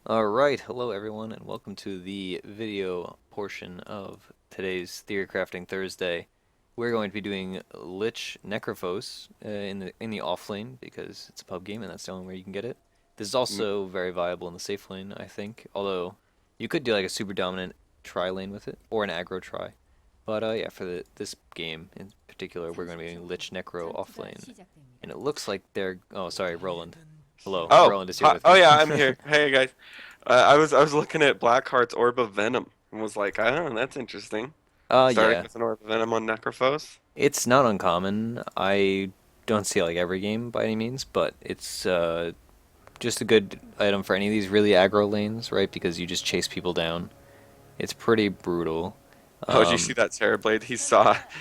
Alright, hello everyone, and welcome to the video portion of today's Theorycrafting Thursday. We're going to be doing Lich Necrophos in the off lane because it's a pub game and that's the only way you can get it. This is Mm, also very viable in the safe lane, I think, although you could do like a super dominant tri lane with it, or an aggro tri. But yeah, for this game in particular, we're going to be doing Lich Necro off lane. And it looks like they're... Oh, sorry, Roland. Hello, Oh, Roland is here hi, with oh me. yeah, I'm here. Hey guys, I was looking at Blackheart's Orb of Venom and was like, oh, that's interesting. Starting Yeah. with an Orb of Venom on Necrophos. It's not uncommon. I don't see it like every game by any means, but it's just a good item for any of these really aggro lanes, right? Because you just chase people down. It's pretty brutal. Oh, did you see Um, that Terrorblade? He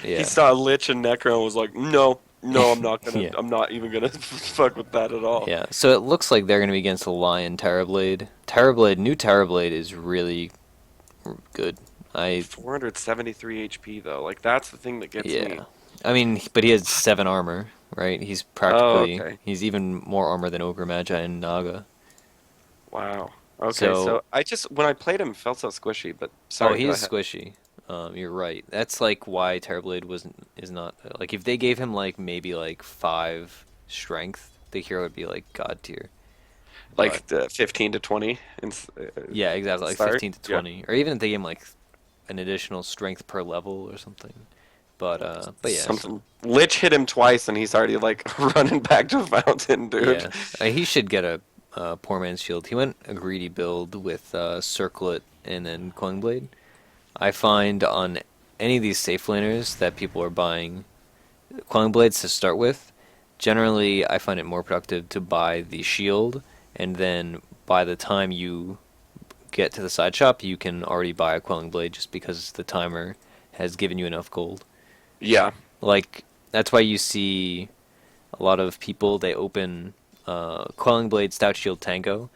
yeah, saw Lich and Necro and was like, no, no, yeah, I'm not even gonna fuck with that at all. yeah. So it looks like they're gonna be against the Lion Terrorblade. New Terrorblade is really good. I 473 HP though, like that's the thing that gets me. Yeah. I mean, but he has 7 armor, right? Oh, okay. He's even more armor than Ogre Magi and Naga. Wow. Okay, So so I just when I played him, it felt so squishy. But Oh, sorry, he go is ahead. squishy. You're right. That's like why Terrorblade wasn't is not like if they gave him like maybe like 5 strength, the hero would be like god tier. But Like the 15 to 20 yeah, exactly, like start. 15 to Yeah. 20, or even if they gave him like an additional strength per level or something. But yeah, so Something. Lich hit him twice and he's already like running back to the fountain, dude. yeah, he should get a poor man's shield. He went a greedy build with Circlet and then Coin Blade. I find on any of these safe laners that people are buying Quelling Blades to start with. Generally, I find it more productive to buy the shield, and then by the time you get to the side shop, you can already buy a Quelling Blade just because the timer has given you enough gold. Yeah. Like, that's why you see a lot of people, they open Quelling Blade, Stout Shield, Tango,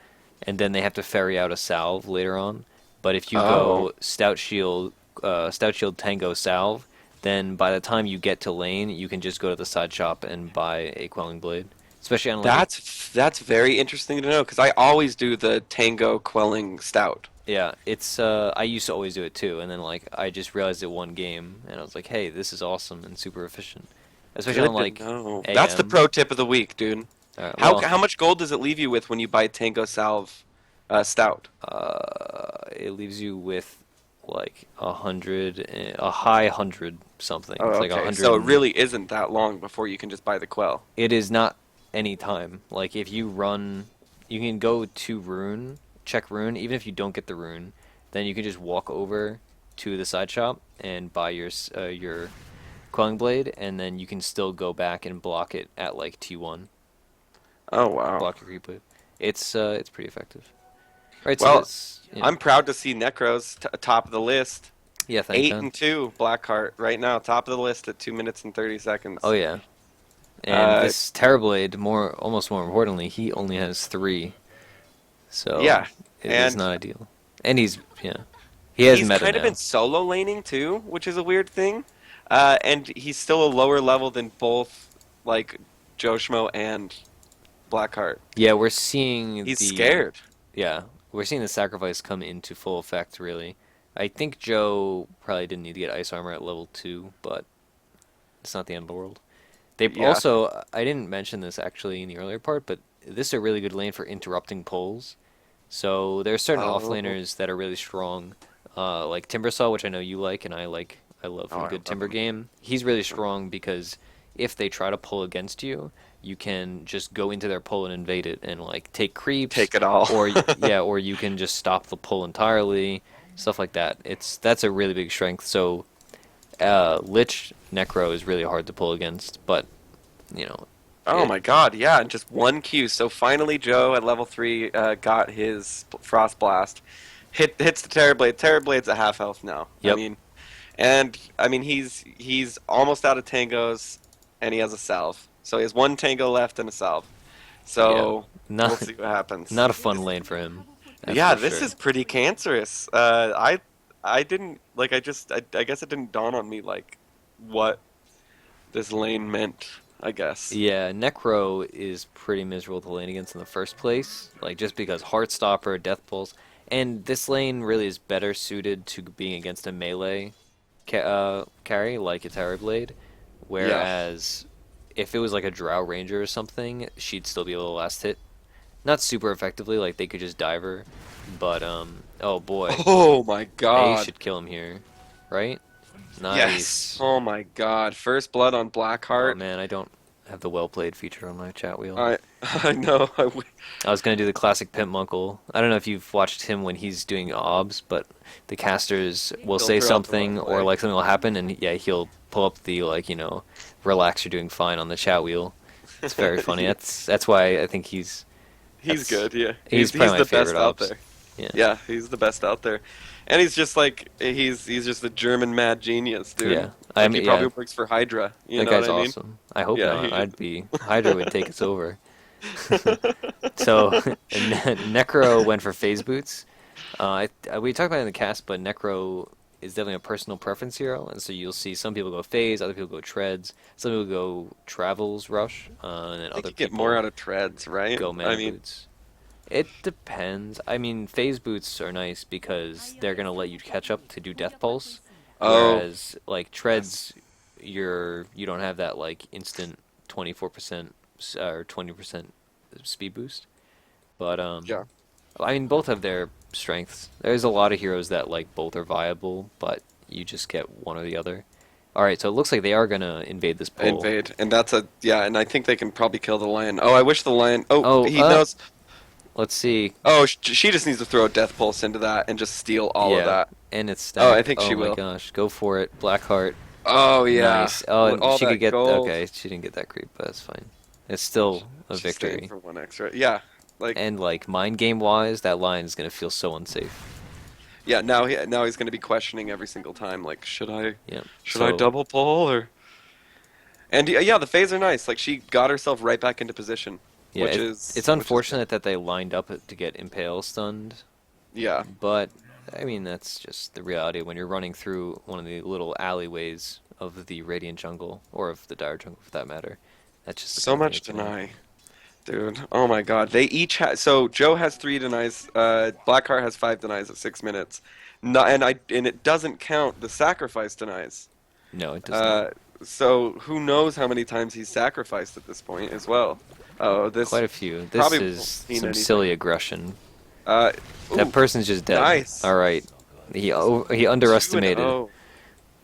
and then they have to ferry out a salve later on. But if you Oh, go Stout Shield, Tango, Salve, then by the time you get to lane, you can just go to the side shop and buy a Quelling Blade. Especially on like a that's very interesting to know because I always do the Tango Quelling Stout. yeah, it's I used to always do it too, and then like I just realized it one game, and I was like, hey, this is awesome and super efficient, especially on Good to like know. That's the AM. pro tip of the week, dude. Well, How much gold does it leave you with when you buy Tango Salve Stout? it leaves you with like a high 100 something. Oh, It's like a okay. hundred So it and really isn't that long before you can just buy the Quell. it is not any time. Like if you run, you can go to rune, check rune. Even if you don't get the rune, then you can just walk over to the side shop and buy your quelling blade, and then you can still go back and block it at like T1, Oh, wow. block your creep wave. It's pretty effective. Right. So Well, this, yeah, I'm proud to see Necros top of the list. yeah. Thanks, Eight man. and two, Blackheart right now, top of the list at 2 minutes and 30 Oh seconds. yeah. And Uh, this Terrorblade, almost more importantly, he only has 3, so yeah, it is and not ideal. And he has he's meta kind of been now. solo laning too, which is a weird thing. And he's still a lower level than both like Joeshmo and Blackheart. Yeah, we're seeing He's the scared. yeah, we're seeing the sacrifice come into full effect really. I think Joe probably didn't need to get ice armor at level 2, but it's not the end of the world. They Yeah. also I didn't mention this actually in the earlier part, but this is a really good lane for interrupting pulls. So there are certain Oh, offlaners that are really strong, like Timbersaw, which I know you like, and I like. I love oh, a I good love Timber him. game. He's really strong because if they try to pull against you, you can just go into their pull and invade it, and like take creeps, Take it all. or yeah, or you can just stop the pull entirely, stuff like that. That's a really big strength. So Lich Necro is really hard to pull against, but you know, Oh it my God, yeah, and just one Q. So finally, Joe at level 3 got his Frost Blast. Hits the Terrorblade. Terrorblade's at half health now. yep, I mean he's almost out of tangos, and he has a salve. So he has one tango left and a salve. yeah, So we'll not see what happens. not a fun lane for him, that's Yeah, for this sure. is pretty cancerous. I didn't like. I guess it didn't dawn on me like what this lane meant. I guess. Yeah, Necro is pretty miserable to lane against in the first place, like just because Heartstopper, Death Pulse, and this lane really is better suited to being against a melee carry like a Tower Blade, Yeah. whereas if it was like a Drow Ranger or something, she'd still be able to last hit. Not super effectively, like they could just dive her, but oh boy, Oh my A god. should kill him here, right? Yes. Nice. Oh my god. First blood on Oh Blackheart. man, I don't have the well played feature on my chat wheel. I I know. I was gonna do the classic Pimp Munkle. I don't know if you've watched him when he's doing obs, but the casters will He'll say throw out the wrong something or play. like something will happen, and yeah, he'll pull up the like relax, you're doing fine on the chat wheel. It's very funny. Yeah. That's why I think He's that's good. Yeah. he's He's probably my the favorite best out obs. there. Yeah, Yeah, he's the best out there. And he's just like he's just a German mad genius, dude. yeah. I Like he mean, yeah, probably works for Hydra, you that know what guy's I mean? awesome. I hope Yeah, not. he I'd be Hydra would take us over. So Necro went for phase boots. We talked about it in the cast, but Necro is definitely a personal preference hero, and so you'll see some people go phase, other people go treads, some people go travels rush, and then I think other you get more people out of treads, right? go I mana mean, boots. It depends. I mean, phase boots are nice because they're gonna let you catch up to do death pulse, oh, whereas like yes. treads, you don't have that like instant 24% or 20% speed boost. But Yeah. I mean, both have their strengths. There's a lot of heroes that like both are viable, but you just get one or the other. All right, so it looks like they are gonna invade this pole. Invade. And that's a yeah, and I think they can probably kill the lion. Oh, I wish the lion. Oh, Oh, he knows. let's see. Oh, she just needs to throw a death pulse into that and just steal all of Yeah, that. and it's Oh, I stacked. think Oh she my will. gosh, go for it, Blackheart. Oh yeah. Nice. Oh, With and all she could that get. gold. Okay, she didn't get that creep, but that's fine. It's still a She's staying victory. for one extra. Yeah. Like And like mind game wise, that line is gonna feel so unsafe. yeah, now he's going to be questioning every single time like Yep. should I So double pull or and yeah, the phase are nice. Like she got herself right back into position, yeah, it's which is good. unfortunate that they lined up to get Impale stunned, Yeah. but I mean that's just the reality when you're running through one of the little alleyways of the Radiant jungle or of the Dire jungle for that matter. That's just the So kind of thing much it's gonna deny. happen. Dude, oh my God. They each have. So Joe has 3 denies. Blackheart has 5 denies at 6 minutes. No, and it doesn't count the sacrifice denies. No, it does not. Uh, so who knows how many times he's sacrificed at this point as well. Oh, this Quite a few. This probably won't is mean some anything. silly aggression. Uh, That ooh, person's just dead. nice. All right. He 2 and underestimated. 0.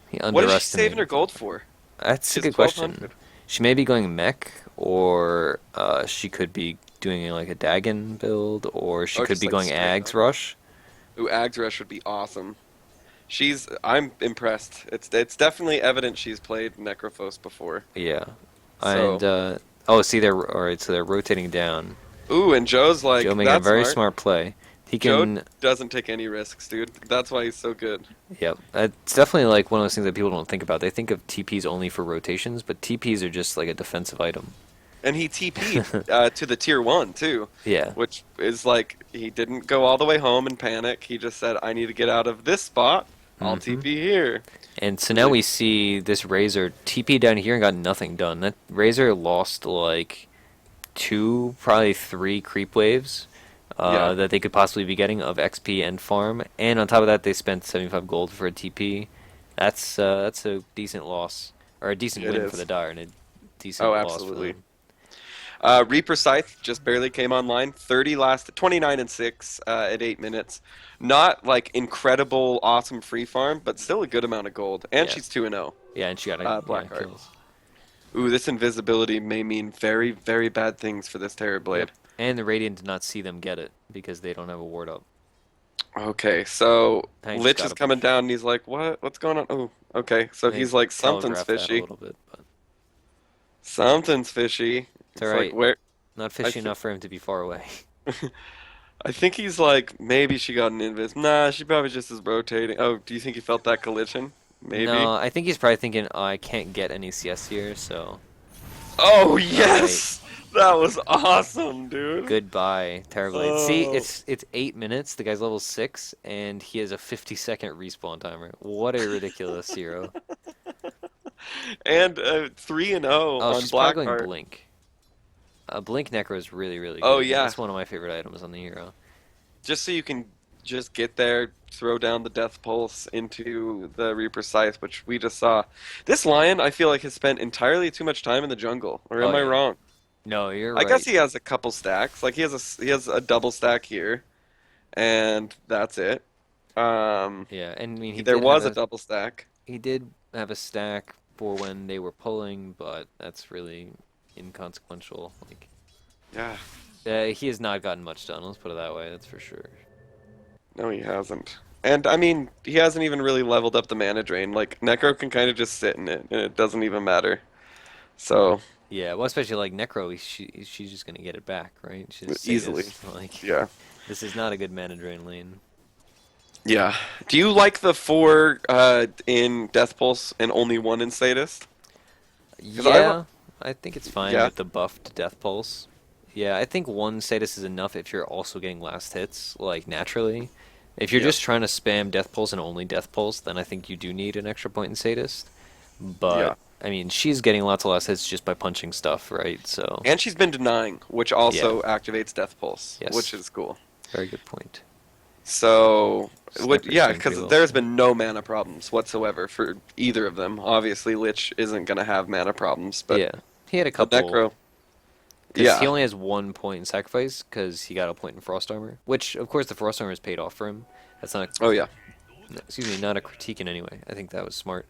He What is she saving her underestimated. gold for? That's She a has good question. 1200. She may be going mech, or she could be doing like a Dagon build, or she Oh, could just be like going straight Ags up. Rush. Ooh, Ags Rush would be awesome. I'm impressed. It's definitely evident she's played Necrophos before. Yeah. And So, oh, see, they're all right. So they're rotating down. ooh, and Joe's Joe like, making a that's very smart. smart play. He Joe can. doesn't take any risks, dude. That's why he's so good. Yep. It's definitely like one of those things that people don't think about. They think of TPs only for rotations, but TPs are just like a defensive item. And he TP'd to the tier 1 too, Yeah. which is like he didn't go all the way home and panic. He just said, "I need to get out of this spot. I'll Hmm. TP here." And so now Like, we see this Razor TP down here and got nothing done. That Razor lost like two, probably three creep waves yeah, that they could possibly be getting of XP and farm. And on top of that, they spent 75 gold for a TP. That's a decent loss or a decent it win for the is. Dire and a Oh, decent loss for absolutely. them. Reaper Scythe just barely came online. 30 last, 29 and 6 at 8 minutes. Not like incredible, awesome free farm, but still a good amount of gold. And Yeah, she's 2 and 0. yeah, and she got Blackheart. kills. Ooh, this invisibility may mean very, very bad things for this Yep. Terrorblade. And the Radiant did not see them get it because they don't have a ward up. Okay, so I just Lich is gotta coming push. down and he's like, "What? What's going on?" Oh, okay. So They he's like, "Something's telegraphed that a fishy. little bit, but Something's fishy." it's It's like, alright. "Where?" Not I fishy th enough for him to be far away. I think he's like, maybe she got an invis. Nah, she probably just is rotating. Oh, do you think he felt that collision? Maybe. No, I think he's probably thinking, oh, I can't get any CS here, so. Oh Alright, yes, that was awesome, dude. goodbye, Terrorblade. See, Oh, it's 8 minutes, the guy's level 6, and he has a 50-second respawn timer. What a ridiculous hero. And 3-0 Oh, on she's probably going Blackheart. Blink. Blink Necro is really, really Oh good. yeah, That's one of my favorite items on the hero. just so you can just get there, throw down the Death Pulse into the Reaper Scythe, which we just saw. This Lion, I feel like, has spent entirely too much time in the jungle, or Oh am I yeah. wrong? No, you're I guess right. he has a couple stacks. Like he has a double stack here, and that's it. Um, Yeah, and I mean there was a double stack. he did have a stack for when they were pulling, but that's really inconsequential. Like, Yeah, he has not gotten much done. Let's put it that way. That's for sure. no, he hasn't. And I mean, he hasn't even really leveled up the mana drain. Like Necro can kind of just sit in it, and it doesn't even matter. So Yeah, well, especially like Necro, she's just gonna get it back, right? She's easily, sickest. Like, yeah. this is not a good mana drain lane. Yeah. Do you like the four in Death Pulse and only one in Sadist? Because Yeah, I think it's fine yeah, with the buffed Death Pulse. Yeah, I think one status is enough if you're also getting last hits, like naturally. If you're yeah, just trying to spam Death Pulse and only Death Pulse, then I think you do need an extra point in Sadist. yeah. But, I mean, she's getting lots of last hits just by punching stuff, right? So, And she's been denying, which yeah, also activates Death Pulse, which yes, is cool. very good point. So, Sniper's yeah, doing pretty because well there's still. been no mana problems whatsoever for either of them. Obviously, Lich isn't gonna have mana problems, but Yeah, he had a the couple, Necro, because he yeah. only has 1 point in Sacrifice, because he got a point in Frost Armor, which, of course, the Frost Armor is paid off for him. That's not, Oh yeah, excuse me, not a critique in any way. I think that was smart.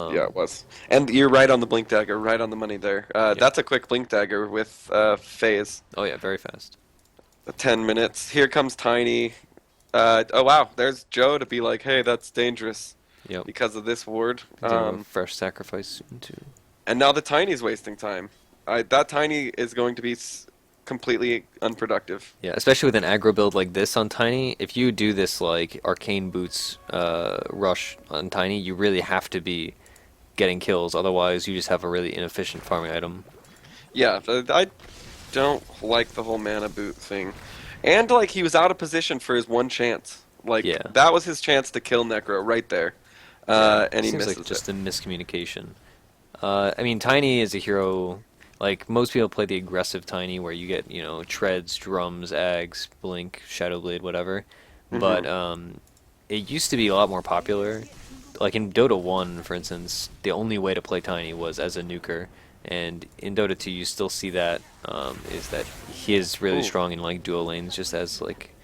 yeah, Um, it was. And you're right on the Blink Dagger, right on the money there. yeah. That's a quick Blink Dagger with Phase. Oh yeah, very fast. 10 minutes. Here comes Tiny. Oh wow, there's Joe to be like, hey, that's dangerous Yep. because of this ward. Do a fresh sacrifice soon too. And now the Tiny's wasting time. That Tiny is going to be completely unproductive. Yeah, especially with an aggro build like this on Tiny, if you do this like arcane boots rush on Tiny, you really have to be getting kills. Otherwise, you just have a really inefficient farming item. Yeah, I don't like the whole mana boot thing. And like he was out of position for his one chance. Like Yeah, that was his chance to kill Necro right there. yeah. And he Seems like misses it. just a miscommunication. I mean, Tiny is a hero. Like most people play the aggressive Tiny, where you get treads, drums, ags, blink, shadow blade, whatever. Hmm. But it used to be a lot more popular. Like in Dota 1, for instance, the only way to play Tiny was as a nuker, and in Dota 2, you still see that is that he is really Ooh, strong in like duo lanes, just as like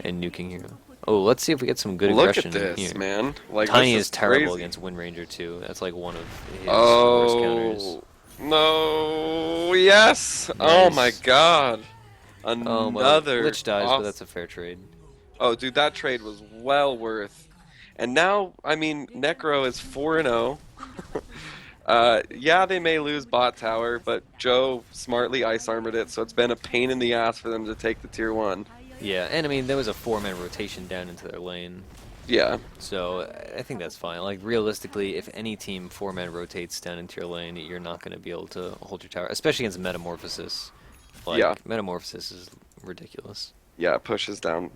a nuking hero. Oh, let's see if we get some good look at aggression this, here. man. Like Tiny this is is terrible crazy. against Wind Ranger too. That's like one of his worst counters. Oh, no. Yes. Oh my Nice. God. Oh well, Another Lich dies, but awesome. that's a fair trade. Oh, dude, that trade was well worth. And now, I mean, Necro is 4-0. Yeah, they may lose bot tower, but Joe smartly ice armored it, so it's been a pain in the ass for them to take the tier 1. Yeah, and I mean there was a 4-man rotation down into their lane, Yeah. so I think that's fine. Like realistically, if any team 4-man rotates down into your lane, you're not going to be able to hold your tower, especially against Metamorphosis. Yeah. Like Metamorphosis is ridiculous. Yeah, it pushes down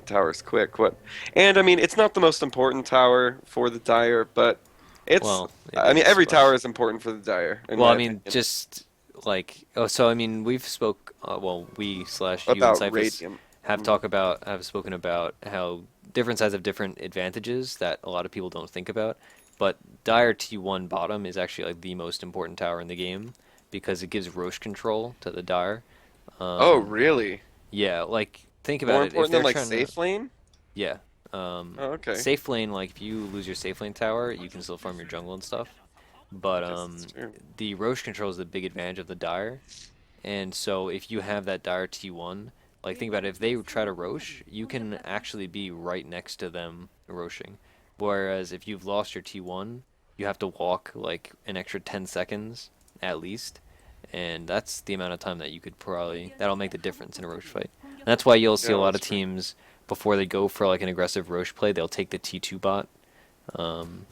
towers quick. What? And I mean, it's not the most important tower for the Dire, but it's. Well, it I mean, is, every but tower is important for the Dire, in well, my I mean opinion. just like oh, so I mean we've spoke well we slash you and About Cyphus Radiant. have have spoken about how different sides have different advantages that a lot of people don't think about. But Dire T1 bottom is actually like the most important tower in the game because it gives Roche control to the Dire. Oh, Um, really? yeah, like think about More it. If important than they're like trying to, safe lane? yeah, Oh, okay. safe lane. Like if you lose your safe lane tower, you can still farm your jungle and stuff. But I guess that's true. the Roche control is the big advantage of the Dire. And so if you have that Dire T1, like think about it, if they try to Roche, you can actually be right next to them Roshing. Whereas if you've lost your T1, you have to walk like an extra 10 seconds at least. And that's the amount of time that you could probably, that'll make the difference in a Roche fight. And that's why you'll see a Yeah, lot that's of true. teams, before they go for like an aggressive Roche play, they'll take the T2 bot. Um,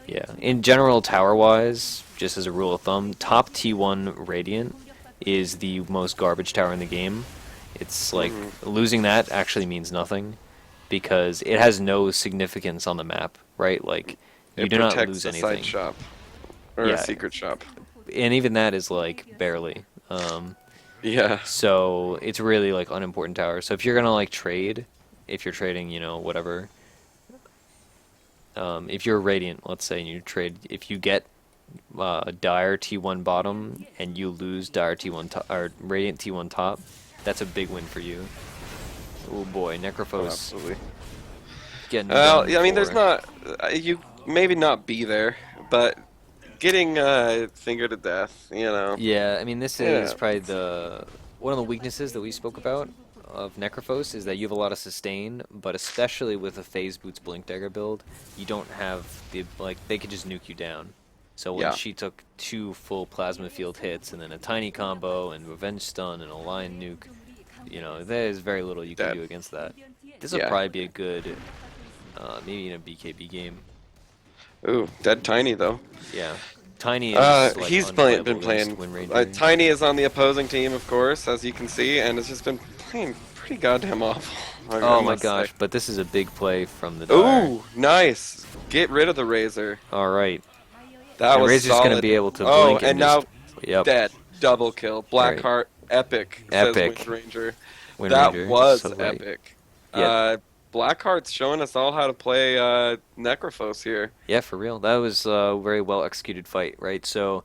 yeah. In general, tower-wise, just as a rule of thumb, top T1 Radiant is the most garbage tower in the game. It's like Hmm. losing that actually means nothing because it has no significance on the map, right? Like you It do not protects lose the side anything. shop. or a Yeah, secret shop. and even that is like barely. Yeah, So it's really like unimportant tower. So if you're gonna like trade, if you're trading, whatever, if you're Radiant, let's say, and you trade, if you get Dire T1 bottom and you lose Dire T1 top or Radiant T1 top, that's a big win for you. Oh boy, oh, Necrophos absolutely. getting Well, done yeah, I mean, there's for. not you maybe not be there, but getting fingered to death, you know. Yeah, I mean this is Yeah, probably the one of the weaknesses that we spoke about of Necrophos is that you have a lot of sustain, but especially with a Phase Boots Blink Dagger build, you don't have the like they could just nuke you down. So when yeah, she took 2 full plasma field hits and then a tiny combo and revenge stun and a lion nuke, there is very little you can dead. do against that. This will Yeah. probably be a good maybe in a BKB game. Ooh, dead Tiny though. Yeah. Tiny is like He's unplayable been against playing. Wind Ranger. Tiny is on the opposing team, of course, as you can see, and has just been playing pretty goddamn awful. I Oh my must say. gosh, but this is a big play from the Dire. Ooh, nice. Get rid of the Razor. Alright. That And was Razor's gonna solid. be able to Oh, blink and and now just. Yep. dead. Double kill. Right. Blackheart, epic, says Wind Epic. Ranger. Wind That Ranger. was So right. epic. Yeah. Blackheart's showing us all how to play Necrophos here. Yeah, for real. That was a very well executed fight, right? So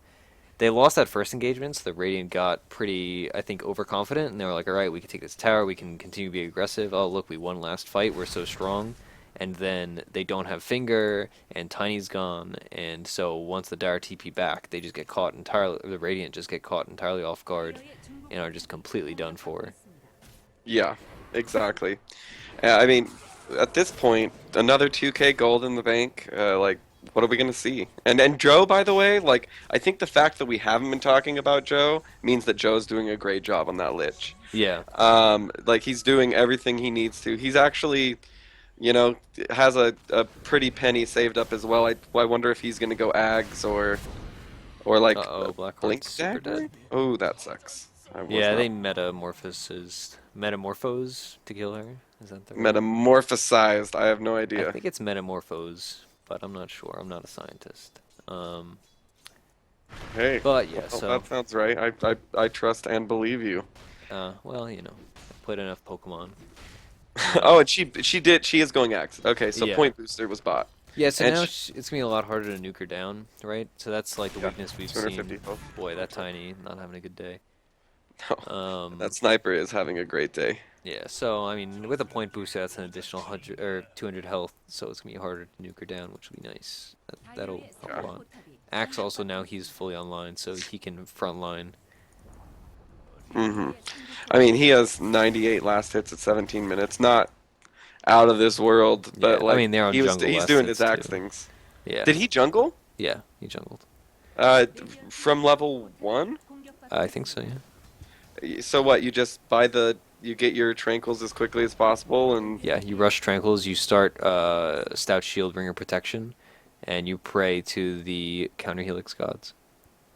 they lost that first engagement, so the Radiant got pretty, I think, overconfident, and they were like, alright, we can take this tower, we can continue to be aggressive. Oh, look, we won last fight, we're so strong. And then they don't have Finger, and Tiny's gone, and so once the Dire TP back, they just get caught entirely, the Radiant just get caught entirely off guard, and are just completely done for. Yeah, exactly. I mean, at this point, another 2K gold in the bank. Like, what are we gonna see? And Joe, by the way, like, I think the fact that we haven't been talking about Joe means that Joe's doing a great job on that Lich. Yeah. Like he's doing everything he needs to. He's actually, has a pretty penny saved up as well. I wonder if he's gonna go Ags or like Uh-oh, a Blackheart's Blink super Dagger. dead. Oh, that sucks. I was Yeah, not they metamorphose to kill her. Is that the word? metamorphosized. I have no I idea. think it's metamorphose, but I'm not sure. I'm not a scientist. Hey, But yeah, well, so that sounds right. I trust and believe you. well, I played enough Pokemon. Oh, and she is going Axe. Okay, so Yeah. point booster was bought. Yeah, so And now it's gonna be a lot harder to nuke her down, right? So that's like the yeah, weakness we've 250 seen. health. Boy, that Tiny not having a good day. That sniper is having a great day. Yeah, so I mean, with a point booster, that's an additional 100 or 200 health, so it's gonna be harder to nuke her down, which will be nice. That'll help Yeah. a lot. Axe also now he's fully online, so he can frontline. hmm I mean, he has 98 last hits at 17 minutes. Not out of this world, Yeah, but I like mean they're on jungle he's last doing hits his Axe too. things. Yeah, Did he jungle? yeah, he jungled. Uh, from level 1? I think so. Yeah. So what? You get your tranquils as quickly as possible, and Yeah, you rush Tranquils, you start Stout Shield Ringer Protection, and you pray to the Counter Helix gods.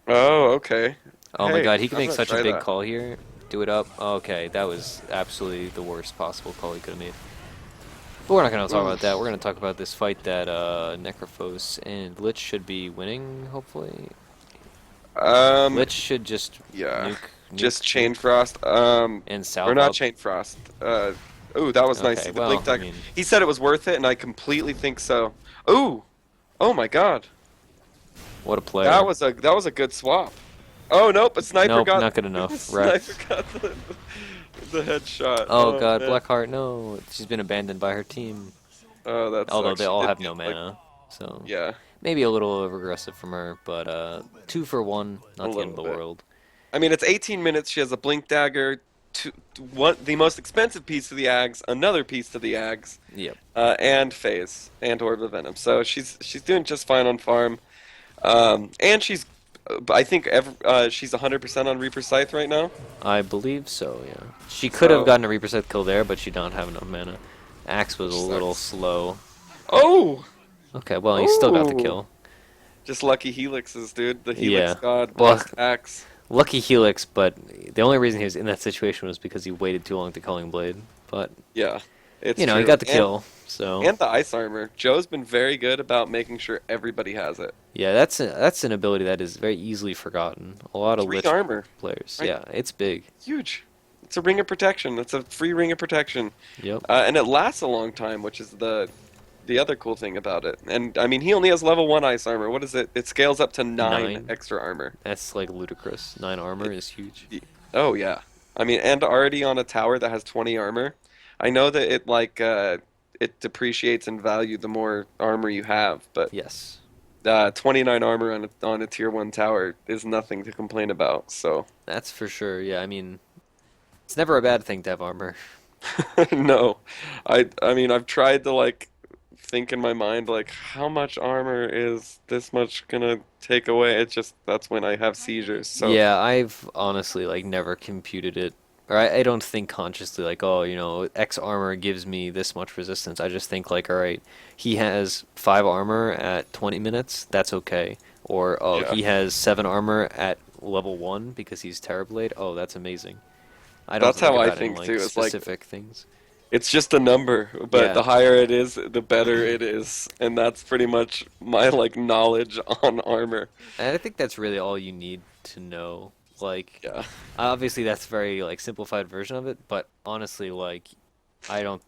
oh, okay. Oh my Hey, god, he can I'm make gonna such a try big that. call here. Do it up. Okay, that was absolutely the worst possible call he could have made. But we're not going to talk about that. We're going to talk about this fight that Necrophos and Lich should be winning, hopefully. Um, Lich should just yeah, just nuke, Chain Frost. and Or South not up. Chain Frost. Ooh, that was nice. Okay, The well, Blink I Dagger. mean, He said it was worth it, and I completely think so. Ooh, oh my God, what a player. that was a good swap. Oh nope, a sniper Nope, got not good enough. sniper Ref. got the headshot. Oh Oh god, man. Blackheart, no. She's been abandoned by her team. Oh, that Although sucks. they She all did have get, no like, mana. So yeah, maybe a little over aggressive from her, but 2 for 1, a not the end of little the bit. world. I mean, it's 18 minutes. She has a Blink Dagger, the most expensive piece to the Ags, another piece to the Ags, Yep. and Phase and Orb of Venom. So she's doing just fine on farm, and I think she's 100% on Reaper Scythe right now. I believe so, yeah. She could have So gotten a Reaper Scythe kill there, but she don't have enough mana. Axe was which a little sucks. slow. Oh, Okay, well, he still got the oh, kill. just lucky Helixes, dude. The Helix Yeah. God Well, blessed Axe. lucky Helix, but the only reason he was in that situation was because he waited too long to Culling Blade. But, Yeah, it's he true. got the And kill. So And the ice armor. Joe's been very good about making sure everybody has it. yeah, that's an ability that is very easily forgotten. A lot of Three Lich armor, players. right? Yeah, it's big. Huge. It's a ring of protection. It's a free ring of protection, Yep. and it lasts a long time, which is the other cool thing about it. And I mean, he only has level 1 ice armor. What is it? It scales up to 9 9. extra armor. That's like ludicrous. 9 armor It, is huge. oh yeah. I mean, and already on a tower that has 20 armor. I know that it depreciates in value the more armor you have, but Yes. 29 armor on a tier 1 tower is nothing to complain about. So That's for sure. Yeah, I mean, it's never a bad thing to have armor. no, I mean I've tried to like think in my mind like how much armor is this much gonna take away? It's just that's when I have seizures. So Yeah, I've honestly like never computed it. Or I don't think consciously like, oh, X armor gives me this much resistance. I just think like, all right, he has 5 armor at 20 minutes. That's okay. Or oh, yeah, he has 7 armor at level 1 because he's Terrorblade. Oh, that's amazing. I don't that's think how I about it in think too. like It's like specific things. it's just a number, but Yeah. the higher it is, the better it is, and that's pretty much my like knowledge on armor. And I think that's really all you need to know. Like, Yeah, obviously that's very like simplified version of it, but honestly, like,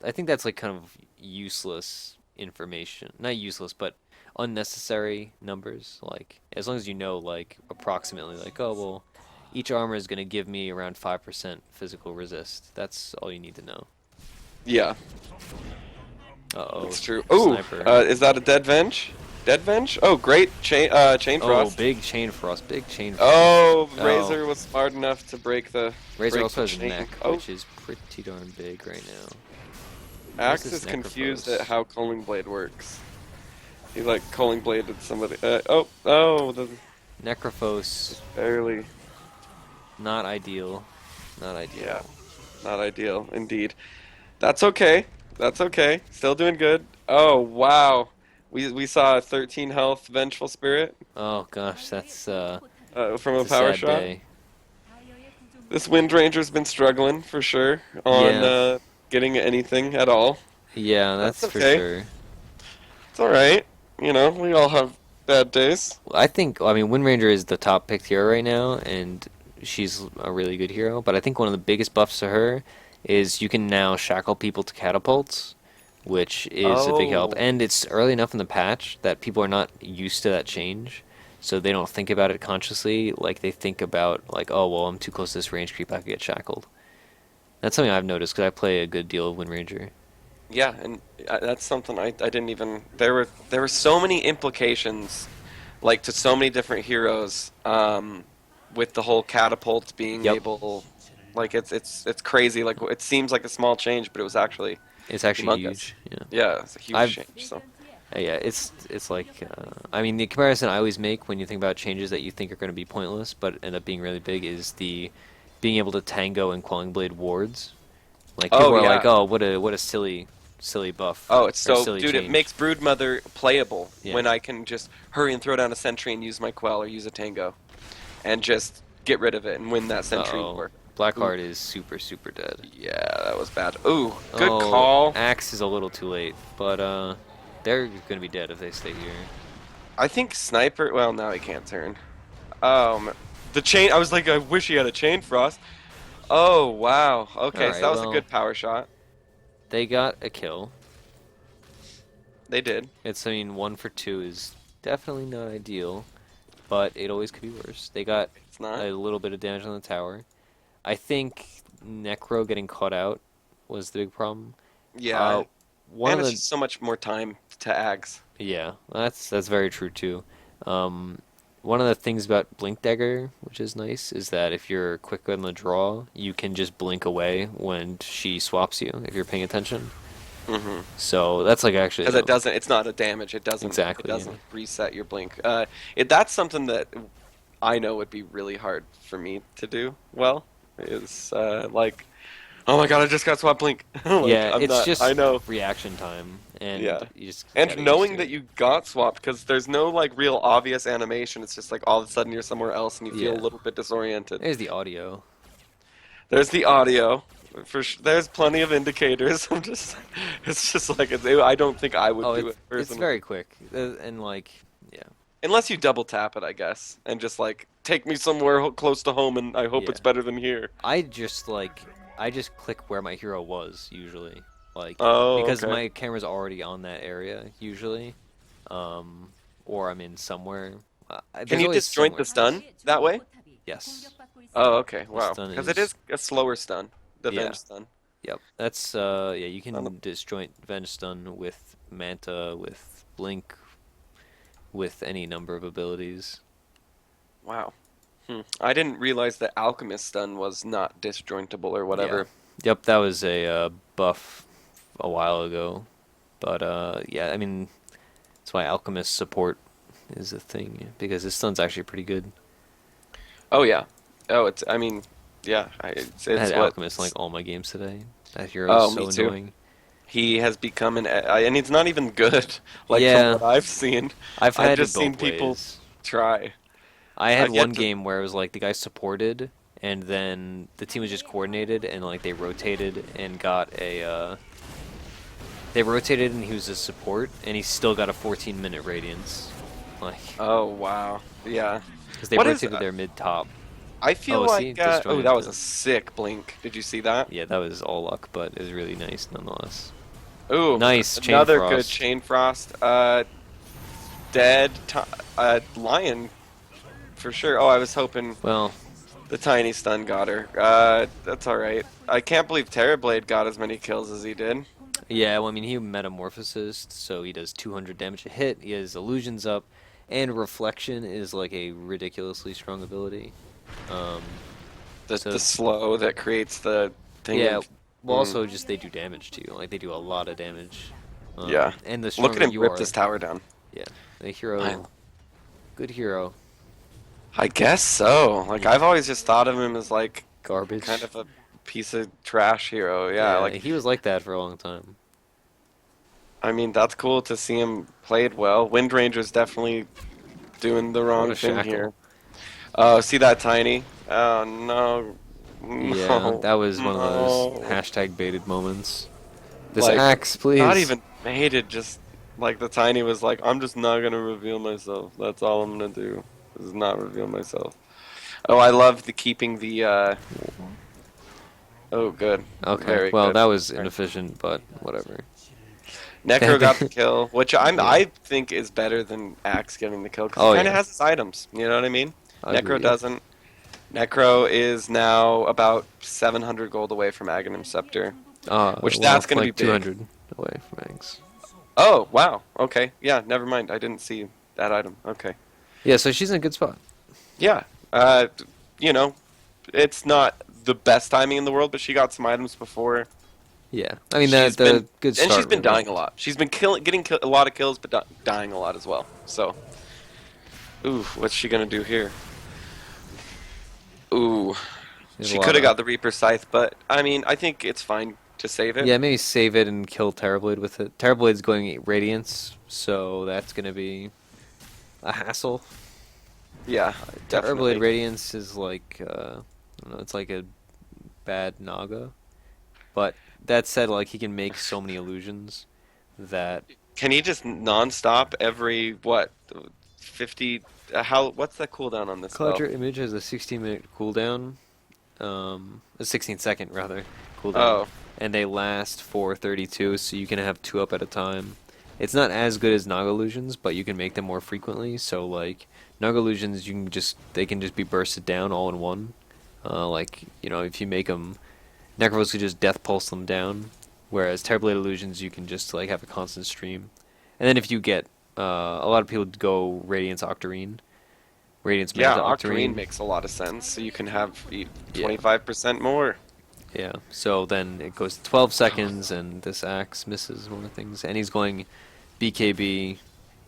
I think that's like kind of useless information. Not useless, but unnecessary numbers. Like, as long as you know, like, approximately, like, oh, well, each armor is going to give me around 5% physical resist. That's all you need to know. yeah, Uh-oh, it's true. Ooh, sniper. is that a dead venge? Dead venge? Oh, great chain Oh, frost. big chain frost, big chain frost. Oh, Oh, Razor was smart enough to Razor break also the has a chain. neck, Oh, which is pretty darn big right now. Where's Axe this is confused at Necrophos? how Culling Blade works. He like Culling Bladed somebody. Oh, the Necrophos, barely. not ideal. Not Yeah, ideal. not ideal indeed. That's okay. That's okay. Still doing good. Oh wow, we saw a 13 health Vengeful Spirit Oh gosh, from it's a a power sad shot. day. This Wind Ranger's been struggling for sure on Yeah, getting anything at all. yeah, That's that's for okay. sure. It's all right. You know, we all have bad days. I think, I mean, Wind Ranger is the top picked hero right now, and she's a really good hero. But I think one of the biggest buffs to her is you can now shackle people to catapults, which is a big help. Oh, And it's early enough in the patch that people are not used to that change, so they don't think about it consciously. Like they think about like, oh well, I'm too close to this range creep, I could get shackled. That's something I've noticed because I play a good deal of Wind Ranger. yeah, and that's something I didn't even. There were so many implications, like to so many different heroes, with the whole catapult being Yep, able, like it's crazy. Like it seems like a small change, but it was actually it's actually humongous. huge. Yeah. Yeah, it's a huge I've change. So Yeah, it's like I mean the comparison I always make when you think about changes that you think are going to be pointless but end up being really big is the being able to tango and Quelling Blade wards. Like people oh are like, yeah. "Oh, what a silly buff Oh, it's or so, silly dude, it change." makes Broodmother playable Yeah. when I can just hurry and throw down a sentry and use my Quell or use a Tango and just get rid of it and win that sentry Uh-oh. war. Ooh, Blackheart is super dead. yeah, that was bad. Ooh, good Oh, call. Axe is a little too late, but they're going to be dead if they stay here. I think Sniper, well, now he can't turn. The chain, I was like, I wish he had a Chain Frost. Oh, wow. All Okay, so right, that was a well, good power shot. they got a kill. They did. It's I mean 1 for 2 is definitely not ideal, but it always could be worse. They got It's not. a little bit of damage on the tower. I think Necro getting caught out was the big problem. Yeah, Uh, one and of it's the just so much more time to Ags. yeah, that's very true too. Um, one of the things about Blink Dagger, which is nice, is that if you're quick on the draw, you can just blink away when she swaps you if you're paying attention. Mm-hmm. So that's like actually Because it doesn't, it's not a damage. It exactly, yeah. doesn't reset your blink. That's something that I know would be really hard for me to do well. Is like, oh my god, I just got swap blink. Like Yeah, I'm it's not. I just know. reaction time, and Yeah. you just And gotta get used knowing to that it. you got swapped, because there's no like real obvious animation. It's just like all of a sudden you're somewhere else and you feel a Yeah. little bit disoriented. There's the audio. There's the audio. there's plenty of indicators. It's just like I don't think I would Oh, do it it's very personally. quick, and like, yeah, Unless you double tap it, I guess, and just like take me somewhere close to home, and I hope yeah. it's better than here. I just like I just click where my hero was usually, like Oh, because okay. my camera's already on that area usually, or I'm in somewhere. Can There's you always disjoint the somewhere. stun that way? Yes, Oh, okay. the Wow. stun Because it is is a slower stun, the yeah, Venge stun. yep. That's yeah. You Not a, can disjoint Venge Stun with Manta, with Blink, with any number of abilities. wow. I didn't realize that Alchemist stun was not disjointable or Yeah, whatever. yep. That was a buff a while ago, but yeah. I mean, that's why Alchemist support is a thing because his stun's actually pretty good. Oh yeah. Oh, I mean, yeah. I had It's what. Alchemist in like all my games today. That hero is Oh, me so too. annoying. He has become and he's not even good. Like from Yeah, what I've seen, I've I've had it just seen both people ways. try. I had I've one yet to. game where it was like the guy supported, and then the team was just coordinated, and like they rotated and got a. They rotated, and he was a support, and he still got a 14-minute radiance, like Oh wow. Yeah. because they What is? rotated their mid top. I feel Oh, see, like. Oh, disjointed that was a the. sick blink. Did you see that? Yeah, that was all luck, but it was really nice nonetheless. Ooh, Nice chain another good frost. chain frost. Lion for sure. Oh, I was hoping Well, the tiny stun got her. That's all right. I can't believe Terrorblade got as many kills as he did. yeah, well, I mean, he metamorphoses, so he does 200 damage a hit. He has illusions up, and reflection is like a ridiculously strong ability. Um, The so slow that creates the thing yeah, of. well, Mm, also just they do damage to you. Like they do a lot of damage. yeah. And the Look at stronger him you rip this are, tower down. yeah, the I hero, good hero. I guess so. Like Yeah, I've always just thought of him as like kind garbage. of a piece of trash hero. Yeah, Yeah, like he was like that for a long time. I mean that's cool to see him played well. Wind Ranger's definitely doing the What wrong a thing shackle. here. Oh, see that tiny? Oh no. Yeah, No. that was one of those No. hashtag baited moments. This Like axe, not please. even made it just like the tiny was like I'm just not gonna reveal myself. That's all I'm gonna do. Is not reveal myself. Oh, I love the keeping the oh good. Okay, Very well, good. that was Very- inefficient, but whatever. Necro got the kill, which Yeah. I think is better than Axe getting the kill because he Oh kind of yeah, has his items. You know what I mean? Necro agreed. doesn't. Necro is now about 700 gold away from Aghanim Scepter, which Well, that's going to be like big. 200 away from eggs. Oh, wow. Okay. Yeah, never mind. I didn't see that item. Okay. Yeah, so she's in a good spot. Yeah. Uh, you know, it's not the best timing in the world, but she got some items before. Yeah, I mean She's been the good and she's start been really dying a helped. lot. She's been a lot of kills, but dying a lot as well. So, ooh, what's she gonna do here? Ooh, There's a she lot could have of got the Reaper Scythe, but I mean, I think it's fine to save it. yeah. Maybe save it and kill Terrorblade with it. Terrorblade's going Radiance, so that's gonna be a hassle. Yeah, Terrorblade definitely. Radiance is like I don't know, it's like a bad Naga. But that said, like he can make so many illusions that Can he just non-stop every what 50? How? What's the cooldown on this spell? Conjure Image has a 16-minute cooldown, a 16-second rather cooldown, Oh, and they last for 32, so you can have two up at a time. It's not as good as Naga illusions, but you can make them more frequently. So like Naga illusions, they can just be bursted down all in one. Like if you make them, Necrophos could just death pulse them down, whereas Terrorblade illusions you can just like have a constant stream. And then if you get a lot of people go Radiance Octarine, Radiance yeah, Manta Octarine Octarine. makes a lot of sense. So you can have Yeah, 25% more. yeah. So then it goes to 12 seconds, and this axe misses one of the things. And he's going BKB.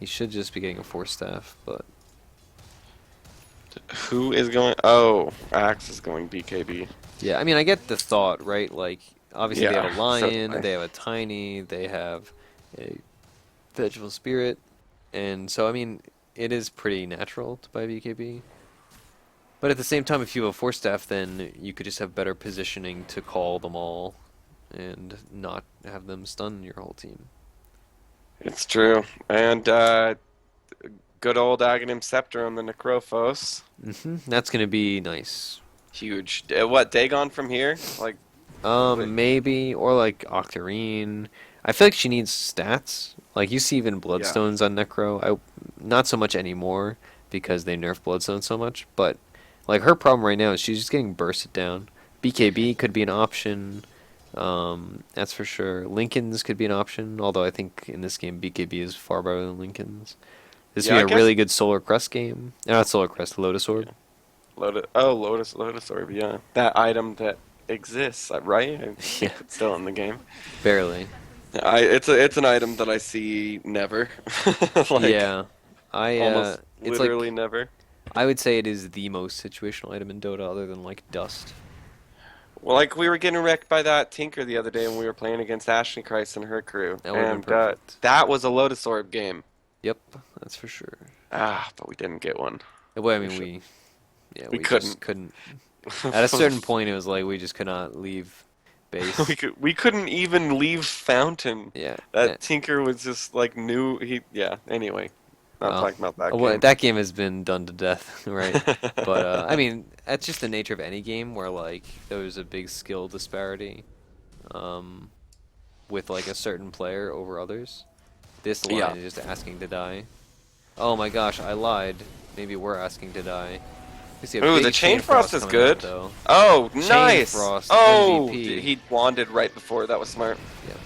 He should just be getting a force staff, but Who is going? Oh, Axe is going BKB. yeah. I mean, I get the thought, right? Like, obviously they have a Yeah, lion, certainly. they have a tiny, they have a vegetable spirit, and so I mean, it is pretty natural to buy BKB. But at the same time, if you have a force staff, then you could just have better positioning to call them all and not have them stun your whole team. It's true. And good old Aghanim Scepter on the Necrophos. That's gonna be nice. Huge. What, Dagon from here? Like, wait, Maybe, or like Octarine. I feel like she needs stats. Like you see even yeah. Bloodstones on Necro. Not so much anymore because they nerf Bloodstone so much, but like her problem right now is she's just getting bursted down. BKB could be an option. That's for sure. Lincoln's could be an option, although I think in this game BKB is far better than Lincoln's. This would Yeah, be I a guess. really good Solar Crest game. Not Solar Crest, Lotus Orb. Yeah. Lotus Orb, yeah. That item that exists, right? I Yeah, think it's still in the game. barely. It's an item that I see never. Like, Yeah, I almost it's literally like never. I would say it is the most situational item in Dota, other than like Dust. Well, like, we were getting wrecked by that Tinker the other day when we were playing against Ashley Christ and her crew. That would have been And perfect. that was a Lotus Orb game. Yep, that's for sure. But we didn't get one. Well, I We mean, should. We we just couldn't. couldn't. At a certain point, it was like we just could not leave base. We couldn't even leave Fountain. Yeah. That Tinker was just like new. Yeah. Anyway, not Well, talking about that well, game. that game has been done to death, right? But I mean, that's just the nature of any game where like there's a big skill disparity, um, with like a certain player over others. This Yeah. line is just asking to die. Oh my gosh, I lied. Maybe we're asking to die. We see a Ooh, big the Chain Chain Frost Frost is coming out good. though. Oh, Chain nice. Frost Oh, MVP. he wanded right before. That was smart. Yeah.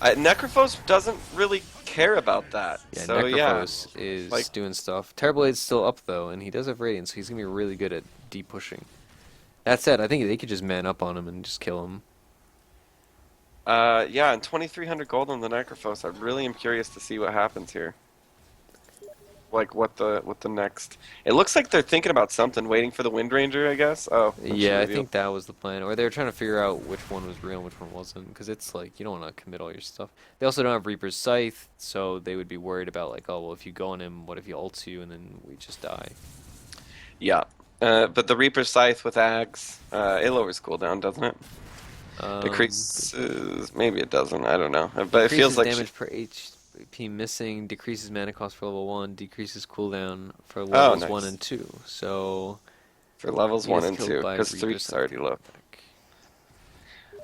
Necrophos doesn't really care about that. Yeah, So yeah, Necrophos is like doing stuff. Terrorblade's still up though, and he does have Radiant, so he's gonna be really good at deep pushing. That said, I think they could just man up on him and just kill him. yeah, and 2,300 gold on the Necrophos. I really am curious to see what happens here. Like what the next. It looks like they're thinking about something, waiting for the Wind Ranger, I guess. Oh, that's Yeah, the I reveal. think that was the plan. Or they were trying to figure out which one was real and which one wasn't. Because it's like, you don't want to commit all your stuff. They also don't have Reaper's Scythe, so they would be worried about, like, oh, well, if you go on him, what if he ults you and then we just die? Yeah, but the Reaper's Scythe with Ags, it lowers cooldown, doesn't it? Decreases. Maybe it doesn't. I don't know. But it feels Decreases like damage per HP missing, decreases mana cost for level 1, decreases cooldown for Oh, levels 1 nice. and 2. So, For levels he one is and killed two, by because Reaper's three's Scythe already low. attack.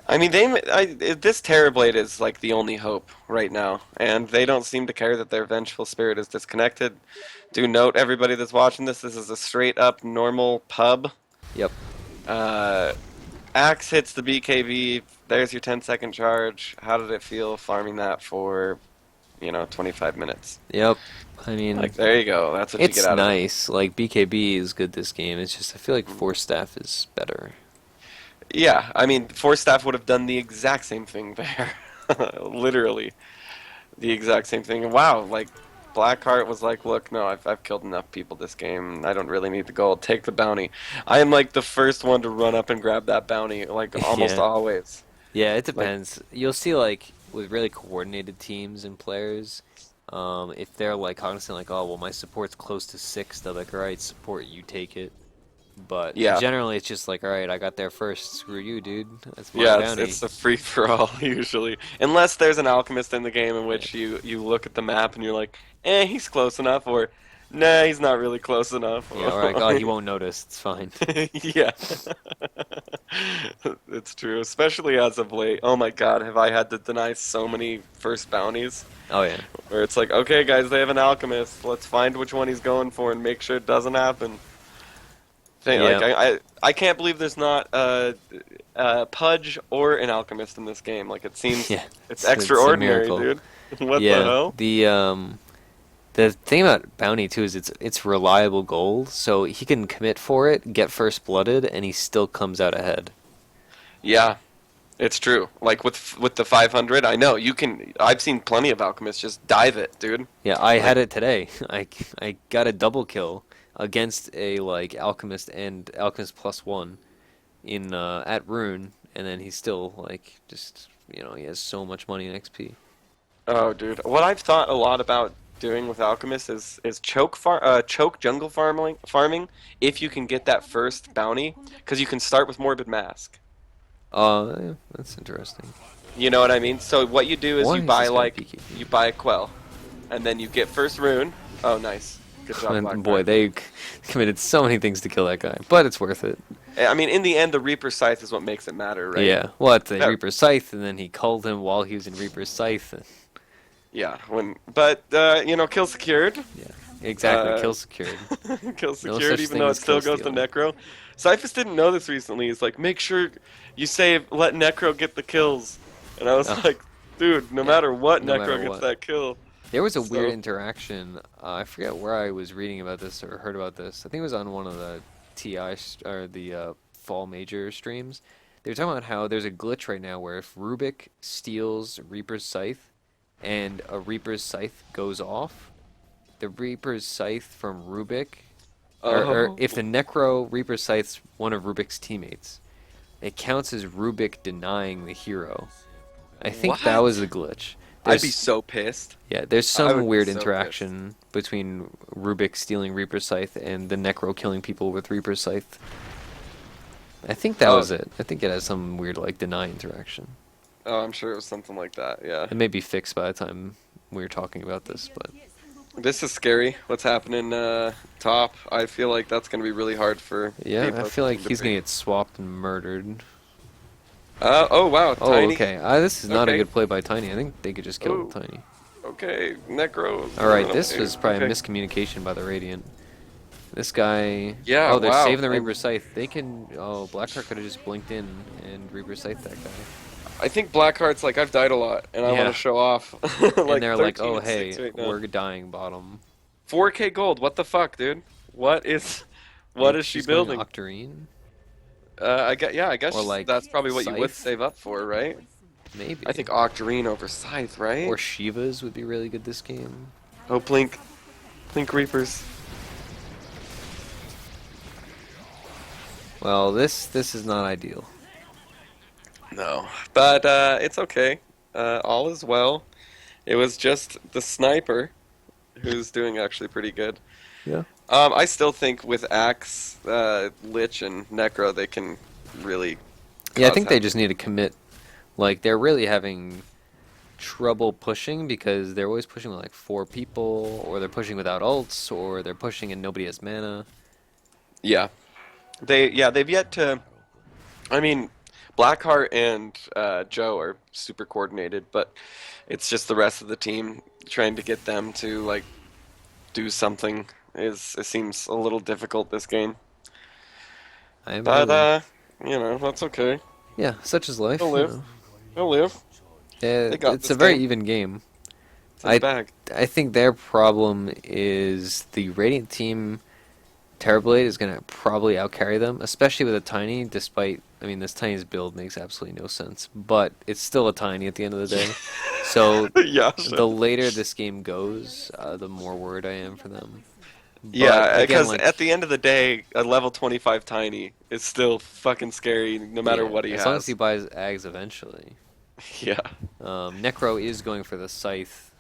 I mean, this Terrorblade is like the only hope right now, and they don't seem to care that their vengeful spirit is disconnected. Do note, everybody that's watching this, this is a straight up normal pub. Yep. Uh, Axe hits the BKB. There's your 10-second charge. How did it feel farming that for, 25 minutes? Yep. I mean, Like, there you go. That's what you get it's out of it. nice. Like BKB is good this game. It's just I feel like Force Staff is better. Yeah, I mean, Force Staff would have done the exact same thing there. Literally, the exact same thing. And wow, like, Blackheart was like, look, no, I've killed enough people this game. I don't really need the gold. Take the bounty. I am like the first one to run up and grab that bounty, like, almost Yeah. always. Yeah, it Like, depends. You'll see like with really coordinated teams and players, if they're like cognizant like, oh well my support's close to 6, they're like, alright, support, you take it. But yeah. generally it's just like, alright, I got there first, screw you, dude. That's my Yeah, bounty. it's a free for all usually, unless there's an alchemist in the game in Yeah. which you look at the map and you're like, he's close enough, or nah, he's not really close enough. Yeah, or like, oh he won't notice, it's fine. Yeah, it's true, especially as of late. Oh my God, have I had to deny so many first bounties Oh yeah. where it's like, okay, guys, they have an alchemist. Let's find which one he's going for and make sure it doesn't happen. Like Yeah. I can't believe there's not a Pudge or an alchemist in this game. Like it seems Yeah. it's It's a extraordinary, miracle. dude. What the Yeah. hell? The thing about bounty too is it's reliable gold, so he can commit for it, get first blooded, and he still comes out ahead. Yeah, it's true. Like with the 500, I know you can. I've seen plenty of alchemists just dive it, dude. Yeah, I Like had it today. I got a double kill against a like alchemist and alchemist plus one in at rune, and then he's still like just he has so much money in XP. oh, dude. What I've thought a lot about doing with Alchemist is choke jungle farming if you can get that first bounty because you can start with Morbid Mask. Yeah, that's interesting. You know what I mean? So what you do is Why you is buy this guy like BKB? you buy a Quell, and then you get first rune. Oh, nice. Good job, And boy, Blackheart. they committed so many things to kill that guy, but it's worth it. I mean, in the end, the Reaper Scythe is what makes it matter, right? Yeah, well, it's a That, Reaper's Scythe, and then he culled him while he was in Reaper's Scythe. yeah. But you know, kill secured. Yeah, exactly. Uh, Kill secured. kill No secured, such even thing though it as kill still goes to stealing. Necro. Cyphus didn't know this recently. He's like, make sure you save, let Necro get the kills. And I was Oh, like, dude, no yeah. matter what, No matter Necro gets what. that kill. There was a weird So, interaction. I forget where I was reading about this or heard about this. I think it was on one of the or the Fall Major streams. They were talking about how there's a glitch right now where if Rubik steals Reaper's Scythe and a Reaper's Scythe goes off, the Reaper's Scythe from Rubik, or oh, if the Necro Reaper Scythe's one of Rubik's teammates, it counts as Rubik denying the hero. I think that was what? the glitch. I'd be There's so pissed. yeah, there's I some would be weird so pissed. interaction between Rubik stealing Reaper Scythe and the Necro killing people with Reaper Scythe. I think that Oh, was it. I think it has some weird like deny interaction. oh, I'm sure it was something like that. Yeah. It may be fixed by the time we were talking about this, but This is scary. What's happening top? I feel like that's going to be really hard for yeah, I people feel like to he's gonna break. get swapped and murdered. Oh wow, Oh, Tiny. okay. This is not a Okay. good play by Tiny. I think they could just kill Oh, Tiny. okay. Necro's All right, running this away. was probably a Okay. miscommunication by the Radiant. This guy. Yeah, Oh, they're wow. saving the Reaper Scythe. They can. Oh, Blackheart could have just blinked in and Reaper Scythe that guy. I think Blackheart's like, I've died a lot, and I want to Yeah. show off. And Like they're like, 13 oh, and 6 hey, right now. we're dying bottom. 4K gold. What the fuck, dude? What is, I what think is she she's going building? Octarine. I guess, yeah, I Or guess like that's probably what you would Scythe. save up for, right? I Maybe. think Octarine over Scythe, right? Or Shivas would be really good this game. Oh, Blink Reapers. Well, this is not ideal. No, but it's okay. All is well. It was just the sniper who's doing actually pretty good. Yeah. I still think with Axe, Lich, and Necro, they can really Yeah, I cause think they havoc. just need to commit. Like, they're really having trouble pushing because they're always pushing with like 4 people, or they're pushing without ults, or they're pushing and nobody has mana. Yeah, they've yet to. I mean, Blackheart and Joe are super coordinated, but it's just the rest of the team trying to get them to like do something is it seems a little difficult this game. I But agree. you know, that's okay. Yeah, such is They'll life, you live. know. They'll live. Yeah, They got it's a this very game. even game. It's in the I bag. I think their problem is the Radiant team. Terrorblade is gonna probably outcarry them, especially with a tiny. Despite, I mean, this tiny's build makes absolutely no sense, but it's still a tiny at the end of the day. So Yeah, sure. the later this game goes, the more worried I am for them. But Yeah, again, because like, at the end of the day, a level 25 tiny is still fucking scary no matter yeah, what he as long as he has. buys Ags eventually. Yeah. Necro is going for the Scythe.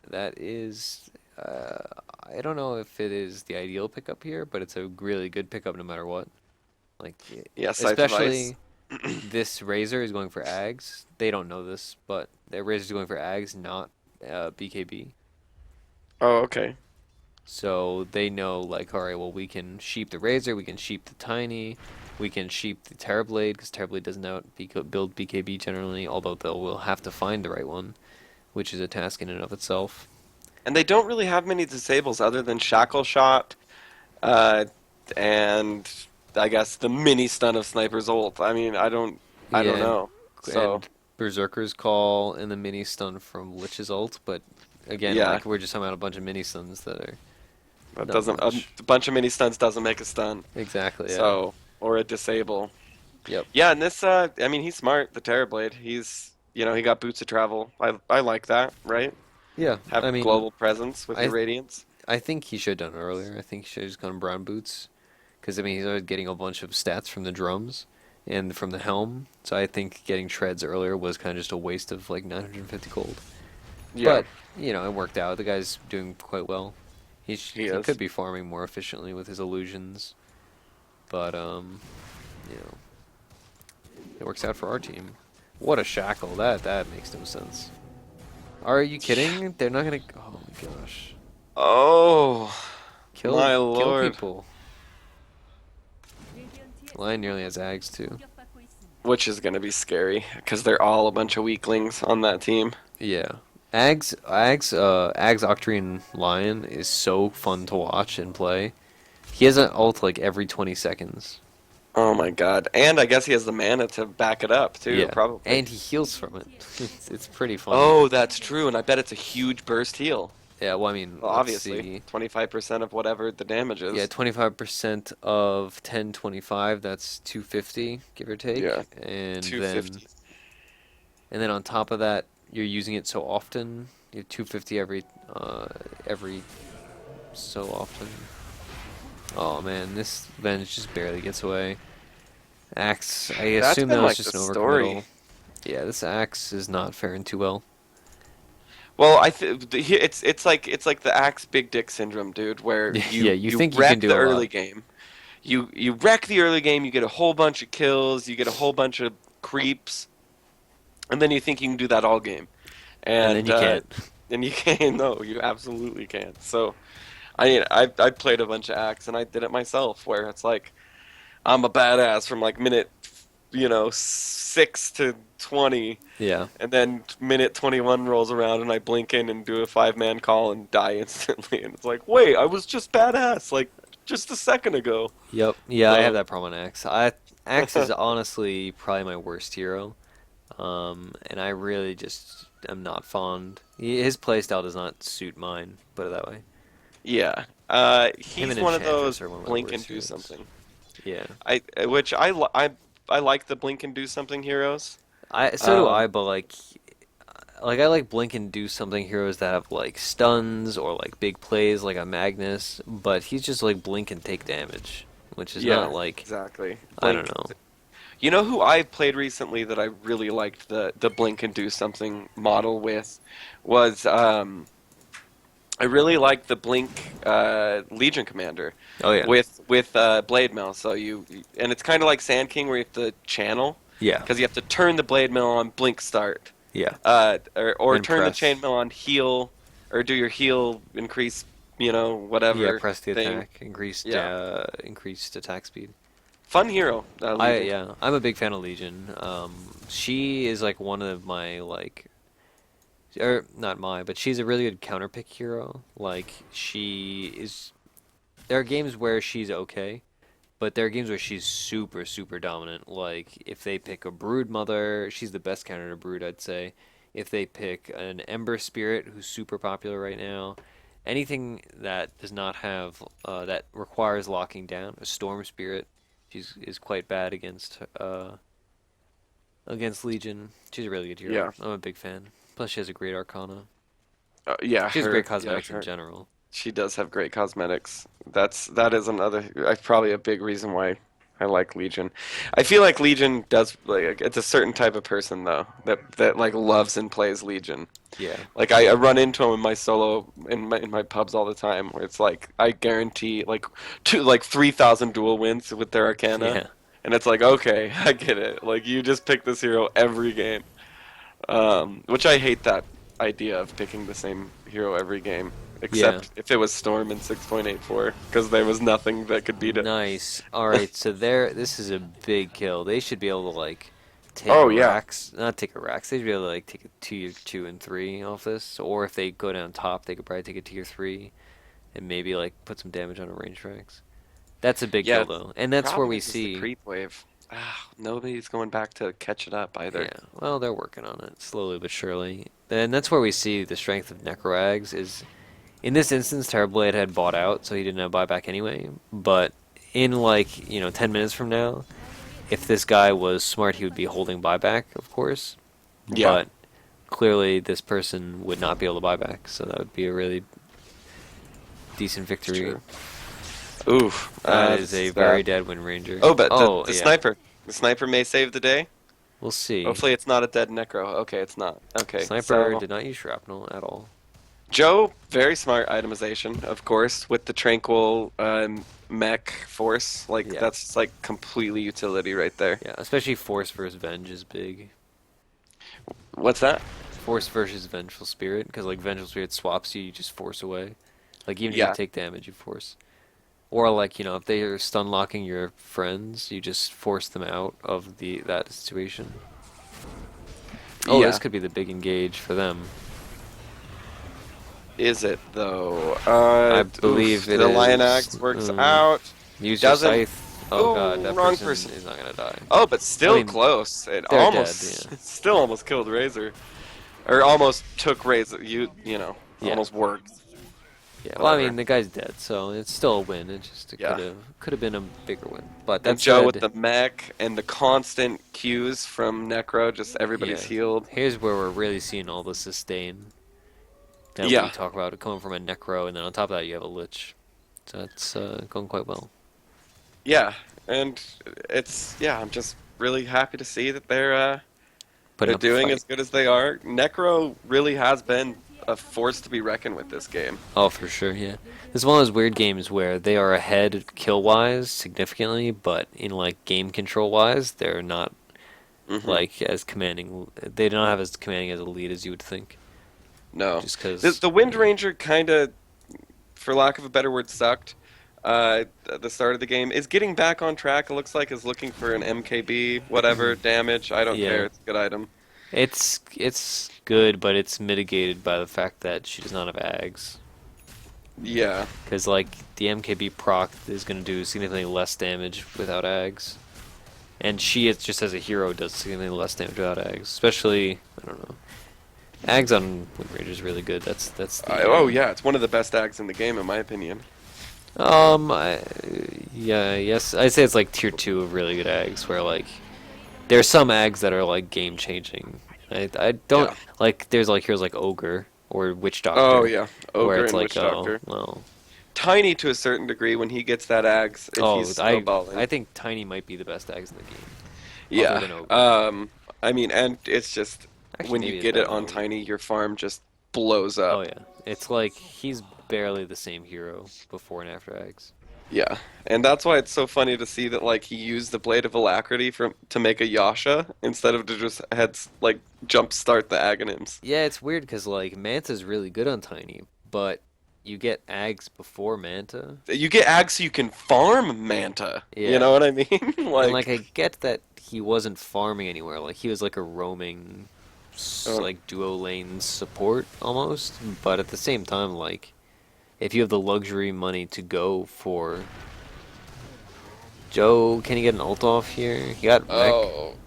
That is, I don't know if it is the ideal pickup here, but it's a really good pickup no matter what. Like, Yeah, Scythe of Ice. especially this Razor is going for Ags. They don't know this, but their Razor is going for Ags, not BKB. Oh, okay. So they know, like, all right, well, we can sheep the Razor, we can sheep the Tiny, we can sheep the Terrorblade, because Terrorblade doesn't build BKB generally, although they will have to find the right one, which is a task in and of itself. And they don't really have many disables other than Shackle Shot, uh, and I guess the mini stun of Sniper's ult. I mean, I don't Yeah, know. So, and Berserker's Call and the mini stun from Lich's ult, but again, yeah, like, we're just talking about a bunch of mini stuns that are that not doesn't much. a bunch of mini stuns doesn't make a stun. Exactly, yeah. So, or a disable. Yep. Yeah, and this, I mean, he's smart, the Terrorblade. He's, you know, he got boots of travel. I like that, right? Yeah, Have I mean, global presence with your I Radiance. I think he should have done it earlier. I think he should have just gone brown boots, because I mean he's already getting a bunch of stats from the drums and from the helm. So I think getting treads earlier was kind of just a waste of like 950 gold. Yeah, But it worked out. The guy's doing quite well. he He could is. be farming more efficiently with his illusions, but you know, it works out for our team. What a shackle! That makes no sense. Are you kidding? They're not gonna. Oh my gosh! Oh, Kill my kill lord. people. Lion nearly has Ags too. Which is gonna be scary because they're all a bunch of weaklings on that team. Yeah. Ags Octarine Lion is so fun to watch and play. He has an ult like every 20 seconds. Oh my god. And I guess he has the mana to back it up too, Yeah. probably. And he heals from it. It's pretty funny. Oh, that's true, and I bet it's a huge burst heal. Yeah, well, I mean, Well, let's obviously, see. 25% of whatever the damage Yeah, is. 25% of 1025, that's 250, give or Yeah, take. And 250. then on top of that, you're using it so often. You have 250 every so often. Oh man, this Venge just barely gets away. Axe, I That's assume been that was like the just an story. overcommittal. Yeah, this Axe is not faring too well. Well, it's like the Axe Big Dick syndrome, dude, where Yeah, you you you think you can wreck do the a lot. early game. You wreck the early game, you get a whole bunch of kills, you get a whole bunch of creeps, and then you think you can do that all game. And then And you can't. and you can't. No, you absolutely can't. So I played a bunch of Axe and I did it myself, where it's like I'm a badass from like minute 6 to 20, Yeah. and then minute 21 rolls around and I blink in and do a 5-man call and die instantly. And it's like, wait, I was just badass like just a second ago. Yep. Yeah, I have So that problem on Axe. Axe is honestly probably my worst hero. And I really just am not fond. His playstyle does not suit mine, put it that way. yeah, Him and he's one of Enchantress those are one of my blink and worst do heroes. something. Yeah. Which I like the blink and do something heroes. So do Um, I, but like I like blink and do something heroes that have like stuns or like big plays like a Magnus, but he's just like blink and take damage, which is yeah, not like exactly. I don't Blink. know. You know who I played recently that I really liked the blink and do something model with was I really liked the blink Legion Commander Oh yeah. with blade mail. So and it's kind of like Sand King where you have to channel Yeah. because you have to turn the blade mail on blink start, Yeah. or And turn the press. chain mail on heal, or do your heal increase, Yeah, whatever press the thing. attack, Yeah, increased attack speed. fun hero, Legion. I'm a big fan of Legion. She is like one of my like, or not my, but she's a really good counter pick hero. Like she is. There are games where she's okay, but there are games where she's super super dominant. Like if they pick a Brood Mother, she's the best counter to Brood, I'd say. If they pick an Ember Spirit, who's super popular right now, anything that does not have that requires locking down, a Storm Spirit, she's is quite bad against Legion. She's a really good hero. Yeah, I'm a big fan. Plus, she has a great Arcana. yeah, She has great her, yeah, cosmetics in her. general. She does have great cosmetics. That is another probably a big reason why I like Legion. I feel like Legion does like it's a certain type of person though that like loves and plays Legion. Yeah. Like I run into them in my solo in my pubs all the time where it's like I guarantee like 3,000 duel wins with their Arcana, Yeah. and it's like okay, I get it. Like you just pick this hero every game. Which I hate that idea of picking the same hero every game, Yeah. except if it was Storm in 6.84, because there was nothing that could beat it. Nice. All right. So this is a big kill. They should be able to like take Oh a yeah, Rax, not take a Rax. They should be able to like take a tier 2 and 3 off this. Or if they go down top, they could probably take a tier 3 and maybe like put some damage on a range Rax. That's a big yeah. kill The though, and that's where problem we is the see. creep wave. Nobody's going back to catch it up either. Yeah. Well, they're working on it slowly but surely. And that's where we see the strength of Necroags is. In this instance, Terrorblade had bought out, so he didn't have buyback anyway. But in like 10 minutes from now, if this guy was smart, he would be holding buyback, of course. Yeah, But clearly, this person would not be able to buy back, so that would be a really decent it's victory. true. Oof, That is this a is very bad. dead Wind Ranger. Oh, but the Oh the yeah, sniper, the sniper may save the day. We'll see. Hopefully it's not a dead Necro. Okay, it's not. Okay, Sniper so did not use shrapnel at all. Joe, very smart itemization, of course, with the Tranquil mech force. Like, Yeah. that's like completely utility right there. Yeah, especially Force versus Venge is big. What's that? Force versus Vengeful Spirit, because like Vengeful Spirit swaps you, you just force away. Like even if you Yeah, take damage, you force. Or like, if they are stun locking your friends, you just force them out of the that situation. Oh, this yeah. could be the big engage for them. Is it though? I Oof. believe it The Lion is. Axe works out. Use your Doesn't. scythe. Oh god, Ooh, that wrong person person. is not gonna die. Oh, but I still mean, close. It they're dead, almost, yeah. it still almost killed Razor, or almost took Razor. You know, Yeah. almost worked. Yeah, well, I Whatever. mean, the guy's dead, so it's still a win. It Yeah. could have been a bigger win. But And that Joe with said, the mech and the constant cues from Necro, just everybody's yeah, healed. here's where we're really seeing all the sustain that we Yeah, talk about coming from a Necro, and then on top of that you have a Lich. So that's going quite well. yeah, and yeah. I'm just really happy to see that Putting they're up a doing fight. as good as they are. Necro really has been a force to be reckoned with this game. Oh, for sure, yeah. This is one of those weird games where they are ahead kill-wise significantly, but in like game control-wise, they're not Hmm. like as commanding. They don't have as commanding as a lead as you would think. No, Just the because, the Wind yeah. Ranger kind of, for lack of a better word, sucked. At the start of the game is getting back on track. It looks like is looking for an MKB, whatever damage. I don't care. Yeah. It's a good item. It's good, but it's mitigated by the fact that she does not have Ags. Yeah. Because like the MKB proc is going to do significantly less damage without Ags, and she it's just as a hero does significantly less damage without Ags. Especially I don't know. Ags on Wind Ranger is really good. That's the Oh yeah, it's one of the best ags in the game in my opinion. I, yeah, yes, I'd say it's like tier two of really good Ags where like there's some Ags that are like game changing. I don't Yeah. like there's like heroes like Ogre or Witch Oh Doctor yeah, where Ogre it's and like, Witch oh, Doctor. well, Tiny to a certain degree when he gets that ags if he's oh, I snowballing. think Tiny might be the best Ags in the game, other Yeah. than Ogre. I mean, and it's just Actually, when you maybe it's get it better than on Ogre. Tiny, your farm just blows Oh up. yeah, it's like he's barely the same hero before and after Ags. Yeah, and that's why it's so funny to see that like he used the Blade of Alacrity from to make a Yasha instead of to just like jump start the Aghanims. Yeah, it's weird because like Manta's really good on Tiny, but you get Ags before Manta. You get Ag so you can farm Manta. You know Yeah, what I mean? and like Like, I get that he wasn't farming anywhere. Like he was like a roaming, uh, like duo lane support almost. But at the same time, like if you have the luxury money to go for Joe, can he get an ult off here? He got wreck. oh,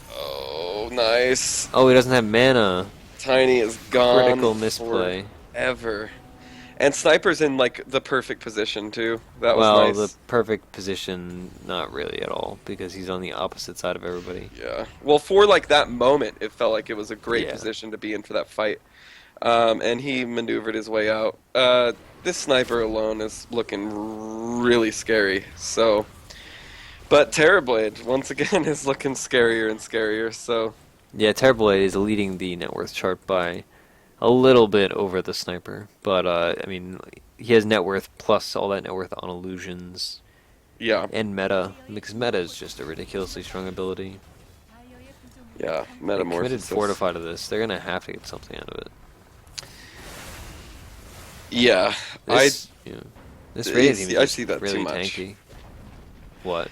oh, nice. Oh, he doesn't have mana. Tiny is gone Critical misplay. forever. And Sniper's in like the perfect position too. That was Well, the nice. perfect position, not really at all, because he's on the opposite side of everybody. Yeah. Well, for like that moment, it felt like it was a great Yeah. position to be in for that fight. And he maneuvered his way out. This Sniper alone is looking really scary. So, but Terrorblade once again is looking scarier and scarier. So, Yeah, Terrorblade is leading the net worth chart by a little bit over the sniper, but I mean, he has net worth plus all that net worth on illusions yeah, and meta, because meta is just a ridiculously strong ability. yeah, Like committed Metamorphosis. fortify to this, they're gonna have to get something out of it. Yeah, I This, this Radiant team is I just see that too really much. tanky. What?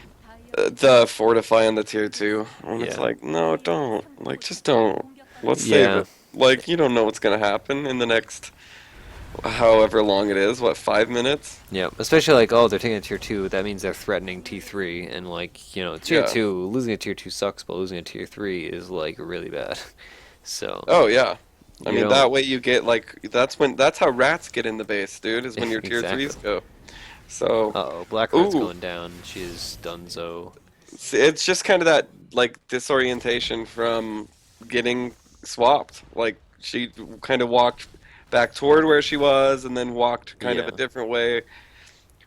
The fortify on the tier two, and it's Yeah, like, no, don't. Like, just don't. Let's save yeah, it. Like, you don't know what's gonna happen in the next however long it is. What, 5 minutes? yeah. Especially like, oh, they're taking a tier two. That means they're threatening T3, and like, tier Yeah. two, losing a tier two sucks, but losing a tier three is like really bad. So Oh yeah. I you mean, don't that way you get like that's how rats get in the base, dude. Is when your tier exactly. threes go. So, Uh-oh, Blackheart's ooh, going down. She's donezo. it's just kind of that like disorientation from getting swapped. Like she kind of walked back toward where she was, and then walked kind of a Yeah. different way.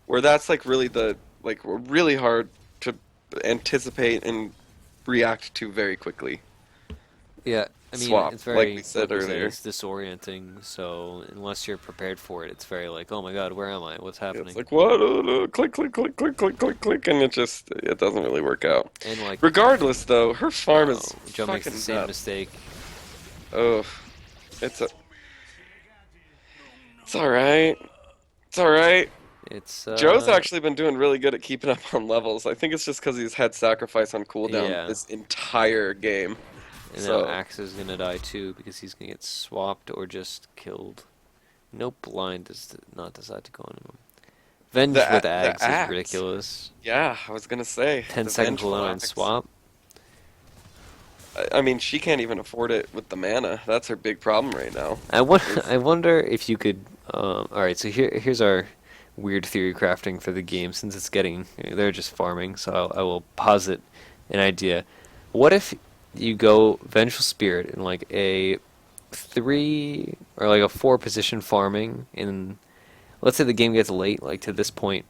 Where that's like really the like really hard to anticipate and react to very quickly. Yeah, I mean, Swap, it's like we very, said like we said, earlier. it's disorienting. So unless you're prepared for it, it's very like, oh my God, where am I? What's Yeah, it's happening? like what? Click, click, click, click, click, click, click, and it doesn't really work out. And like, Regardless, though, her farm is Joe makes the fucking same nuts. mistake. Oh, it's a, it's all right. It's all right. It's Joe's actually been doing really good at keeping up on levels. I think it's just because he's had sacrifice on cooldown yeah. this entire game. And now So Axe is gonna die too because he's gonna get swapped or just killed. No blind does not decide to go on him. Venge with the Axe is axe. ridiculous. Yeah, I was gonna say 10-second vengeful cooldown and axe. swap. I mean, she can't even afford it with the mana. That's her big problem right now. I Is wonder if you could. All right, so here's our weird theory crafting for the game. Since it's getting, they're just farming, so I will posit an idea. What if you go Vengeful Spirit in like a 3 or like a 4 position farming, and let's say the game gets late, like to this point,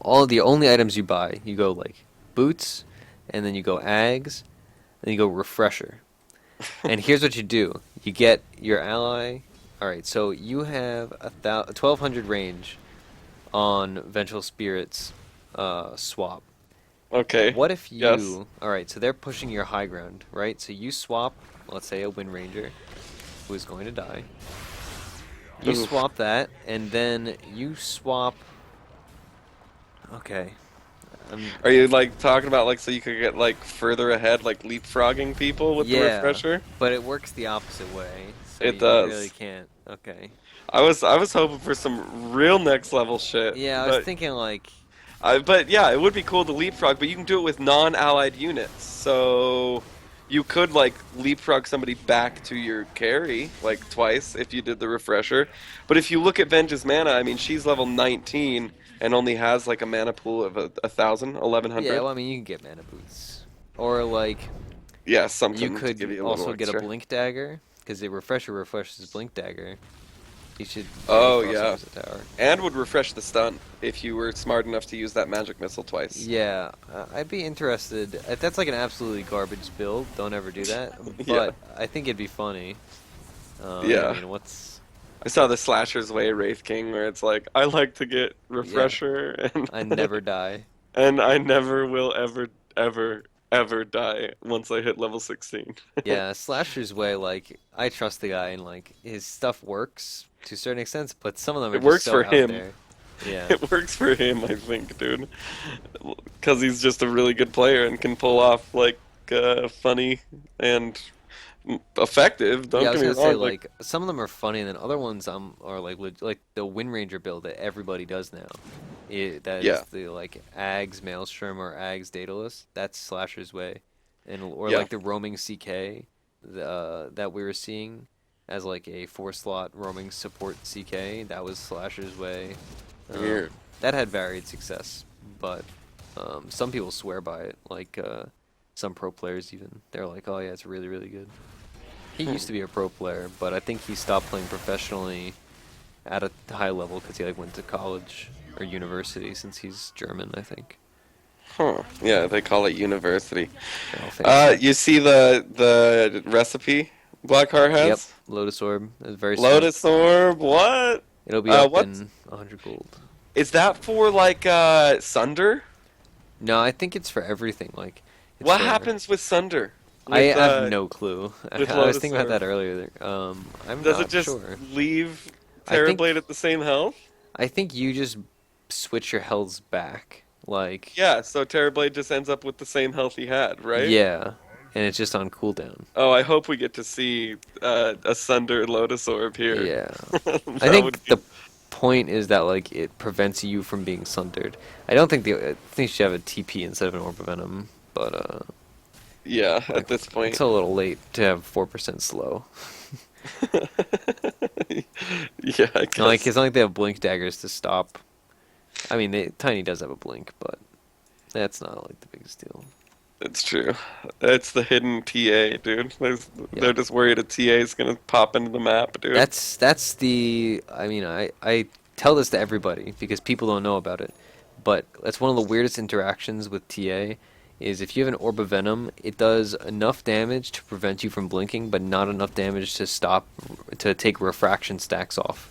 all the only items you buy, you go like boots, and then you go ags, then you go refresher. And here's what you do: you get your ally. All right, so you have 1200 range on Vengeful Spirits swap. okay. What if Yes. you? All right, so they're pushing your high ground, right? So you swap, let's say a Wind Ranger, who is going to die. You Oof. swap that, and then you swap. Okay, I'm. Are you like talking about like so you could get like further ahead, like leapfrogging people with the Yeah, refresher? but it works the opposite way, so It you really does. can't. Okay. I was hoping for some real next level shit, Yeah, I was thinking like. but yeah, it would be cool to leapfrog, but you can do it with non-allied units. So you could like leapfrog somebody back to your carry like twice if you did the refresher. But if you look at Venge's mana, I mean, she's level 19 and only has like a mana pool of 1,000, Yeah, 1,100. well, I mean, you can get mana boots. Or, like, Yeah, you something to give could you a little also get a extra. Blink Dagger, because the Refresher refreshes Blink Dagger. You should, yeah, you Oh could also yeah, use a tower. and would refresh the stun if you were smart enough to use that magic missile twice. Yeah, I'd be interested. If that's like an absolutely garbage build, don't ever do that. Yeah, But I think it'd be funny. I yeah. mean, what's... I saw the Slasher's Way Wraith King where it's like I like to get Yeah, refresher and I never die. and I never will ever die once I hit level 16. Yeah, Slasher's Way, like, I trust the guy, and, like, his stuff works to a certain extent, but some of them are It just works so for out him. there. Yeah. It works for him, I think, dude. Because he's just a really good player and can pull off like funny and effective. Yeah, Don't I was get me gonna say wrong. Like, like some of them are funny, and then other ones are like like the Wind Ranger build that everybody does now. That is yeah, the like Ags Maelstrom or Ags Daedalus. That's Slasher's Way, and or yeah, like the roaming CK that we were seeing as like a 4 slot roaming support CK. That was Slasher's Way. weird. That had varied success, but some people swear by it. Like some pro players even they're like, oh yeah, it's really really good. He Hmm. used to be a pro player, but I think he stopped playing professionally at a high level because he like went to college or university since he's German, I think. Huh. Yeah, they call it university. They're all fancy. You see the recipe Blackheart Yep, has? Lotus Orb is very soon. Lotus Orb. What? It'll be up What in 100 gold. is that for? Like Sunder? No, I think it's for everything. Like, it's What for. happens with Sunder? I With have no clue. with I was Lotus thinking about Orb? that earlier. I'm Does it not just sure. leave I think Terrorblade at the same health? I think you just switch your healths back. Like, Yeah, so Terrorblade just ends up with the same health he had, right? yeah, and it's just on cooldown. Oh, I hope we get to see a Sunder Lotus Orb here. Yeah. I That would think be, the point is that like it prevents you from being sundered. I think you should have a TP instead of an Orb of Venom, but yeah, like at this it's point. a little late to have 4% slow. Yeah, I And like guess it's not like they have blink daggers to stop. I mean, Tiny does have a blink, but that's not like the biggest deal. it's true. It's the hidden TA, dude. Yeah. They're just worried a TA is gonna pop into the map, dude. That's the I mean, I tell this to everybody because people don't know about it. But that's one of the weirdest interactions with TA is if you have an Orb of Venom, it does enough damage to prevent you from blinking, but not enough damage to take refraction stacks off.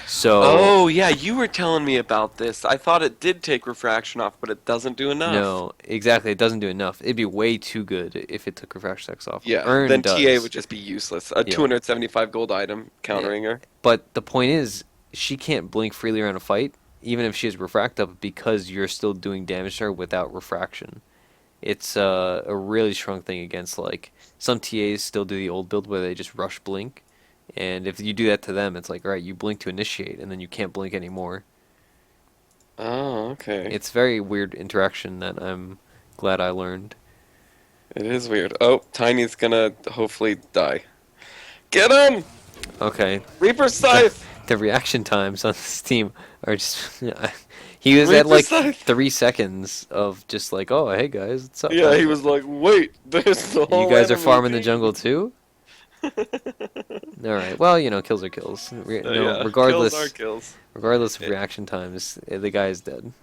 So Oh, yeah, you were telling me about this. I thought it did take refraction off, but it doesn't do enough. no, exactly, it doesn't do enough. It'd be way too good if it took refraction stacks off. Yeah, Urn then TA would does. just be useless. A Yeah. 275 gold item Yeah. countering her. But the point is, she can't blink freely around a fight, even if she has refract up, because you're still doing damage to her without refraction. It's a really strong thing against like some TAs still do the old build where they just rush blink, and if you do that to them, it's like, all right, you blink to initiate, and then you can't blink anymore. Oh, okay. It's very weird interaction that I'm glad I learned. It is weird. Oh, Tiny's gonna hopefully die. Get him! Okay, Reaper the, Scythe! the reaction times on this team are just. He was at Reaper like Scythe! 3 seconds of just like, oh, hey guys, what's up? Yeah, he was like, wait, there's the You whole guys are enemy farming the team. jungle too? All right. Well, kills are kills. No, Yeah, kills are regardless, kills. regardless of It, reaction times, the guy is dead.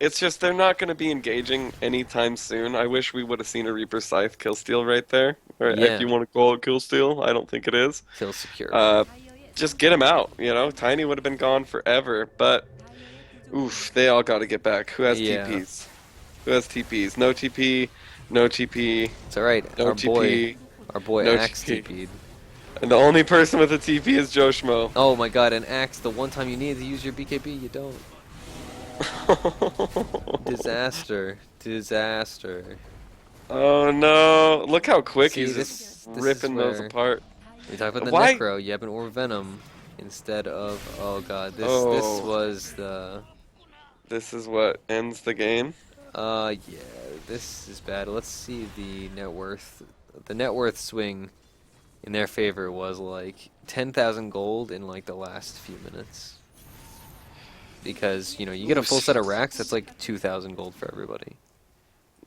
it's just they're not going to be engaging anytime soon. I wish we would have seen a Reaper Scythe killsteal right there. Or if Yeah, you want to call it killsteal, I don't think it is. kill secure. Uh, just get him out, Tiny would have been gone forever, but oof, they all got to get back. Who has Yeah, TPs? Who has TPs? No TP, no TP, it's all right. no TP, Our boy no Axe TP. TP'd. And the only person with a TP is Joeshmo. Oh my God, an Axe. The one time you need to use your BKB, you don't. Disaster. Disaster. Oh no! Look how quick See, he's this just is ripping those where apart. we talk about the Why? Necro. You have an Orb Venom instead of. Oh God, this Oh, was the. this is what ends the game. Yeah, this is bad. Let's see the net worth. The net worth swing in their favor was like 10,000 gold in like the last few minutes. Because, you get a Ooh, full set of racks, that's like 2,000 gold for everybody.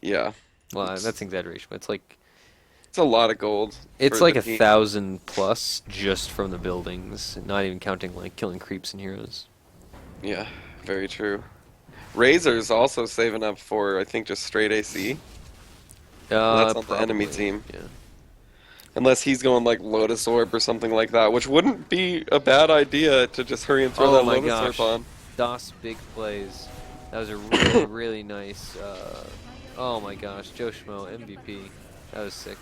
yeah, Well, it's that's exaggeration, but it's a lot of gold it's for like the a team. 1,000 plus just from the buildings, not even counting like killing creeps and heroes. Yeah, very true. Razor's also saving up for I think just straight AC. And that's on the enemy Probably, team. yeah. Unless he's going like Lotus Orb or something like that, which wouldn't be a bad idea to just hurry and throw Oh that my Lotus Orb gosh, on. DOS big plays. That was a really, really nice. Oh my gosh, Joeshmo MVP. That was sick.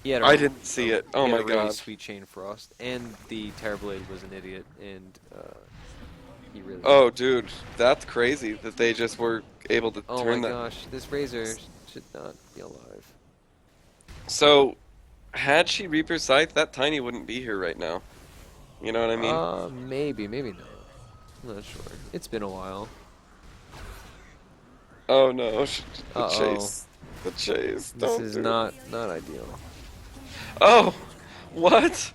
He had I didn't see it. Oh he had my a really god. sweet chain frost, and the Terrorblade was an idiot, and he really. Oh dude, that's crazy that they just were able to Oh my turn that. gosh, this Razor should not be alive. So, had she Reaper Scythe, that Tiny wouldn't be here right now. You know what I mean? Maybe, maybe not. I'm not sure. It's been a while. Oh no, the Uh-oh. chase. The chase. This Don't is do it. not ideal. Oh, what?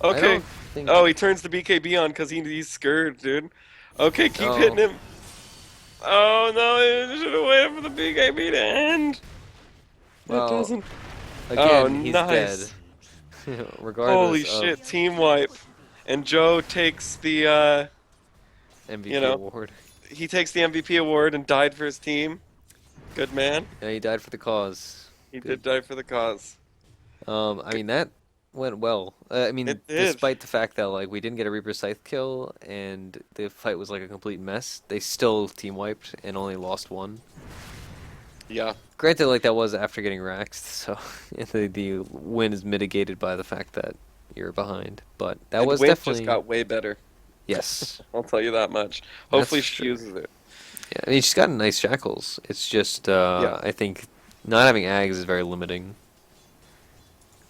I Okay. don't think. Oh, he turns the BKB on because he's scared, dude. Okay, keep hitting Oh, him. Oh no, you should have waited for the BKB to end. It well, doesn't. Oh, again, he's dead. nice. Regardless Holy of shit, team wipe. And Joe takes the, MVP you know, award. he takes the MVP award and died for his team. Good man. Yeah, he died for the cause. He Good. did die for the cause. I mean that went well. I mean, It did. despite the fact that like we didn't get a Reaper Scythe kill and the fight was like a complete mess, they still team wiped and only lost one. Yeah. Granted, like that was after getting raxed, so the win is mitigated by the fact that you're behind. But that And was Wimp definitely just got way better. yes. I'll tell you that much. That's Hopefully she true. uses it. Yeah, I mean she's got nice shackles. It's just Yeah. I think not having Ags is very limiting.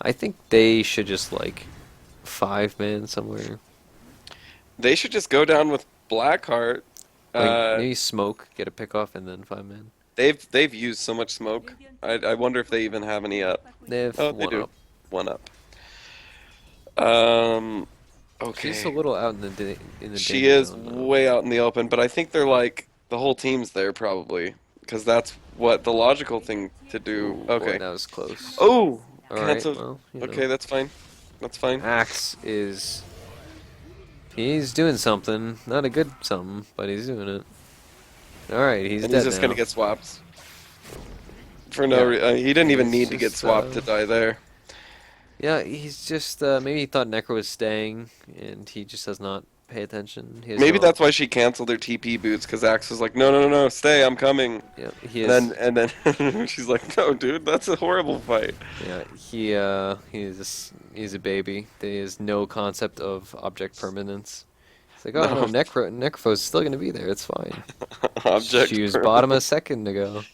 I think they should just like 5-man somewhere. They should just go down with Blackheart. Like Uh, maybe smoke, get a pick off, and then 5-man. they've used so much smoke. I wonder if they even have any up. They have Oh, they one do. up. One up. Um, She's a okay. little out in the She danger is zone, though. way out in the open, but I think they're like the whole team's there probably, because that's what the logical thing to do. Ooh, boy, Okay. that was close. Oh, All right, cancel. well, Okay, that's fine. That's fine. Axe is he's doing something, not a good something, but he's doing it. All right, he's And dead he's just now. gonna get swapped. For no Yeah, reason. He didn't even he's need to get just swapped to die there. yeah, he's just maybe he thought Necro was staying, and he just does not pay attention. He has Maybe no. that's why she canceled her TP boots, because Axe was like, no, no, no, no, stay, I'm coming. Yeah, he And is. then she's like, no, dude, that's a horrible fight. Yeah, he's a baby. There is no concept of object permanence. It's like, oh no, No, Necrophos is still gonna be there. It's fine. object She was bottom a permanent. second ago.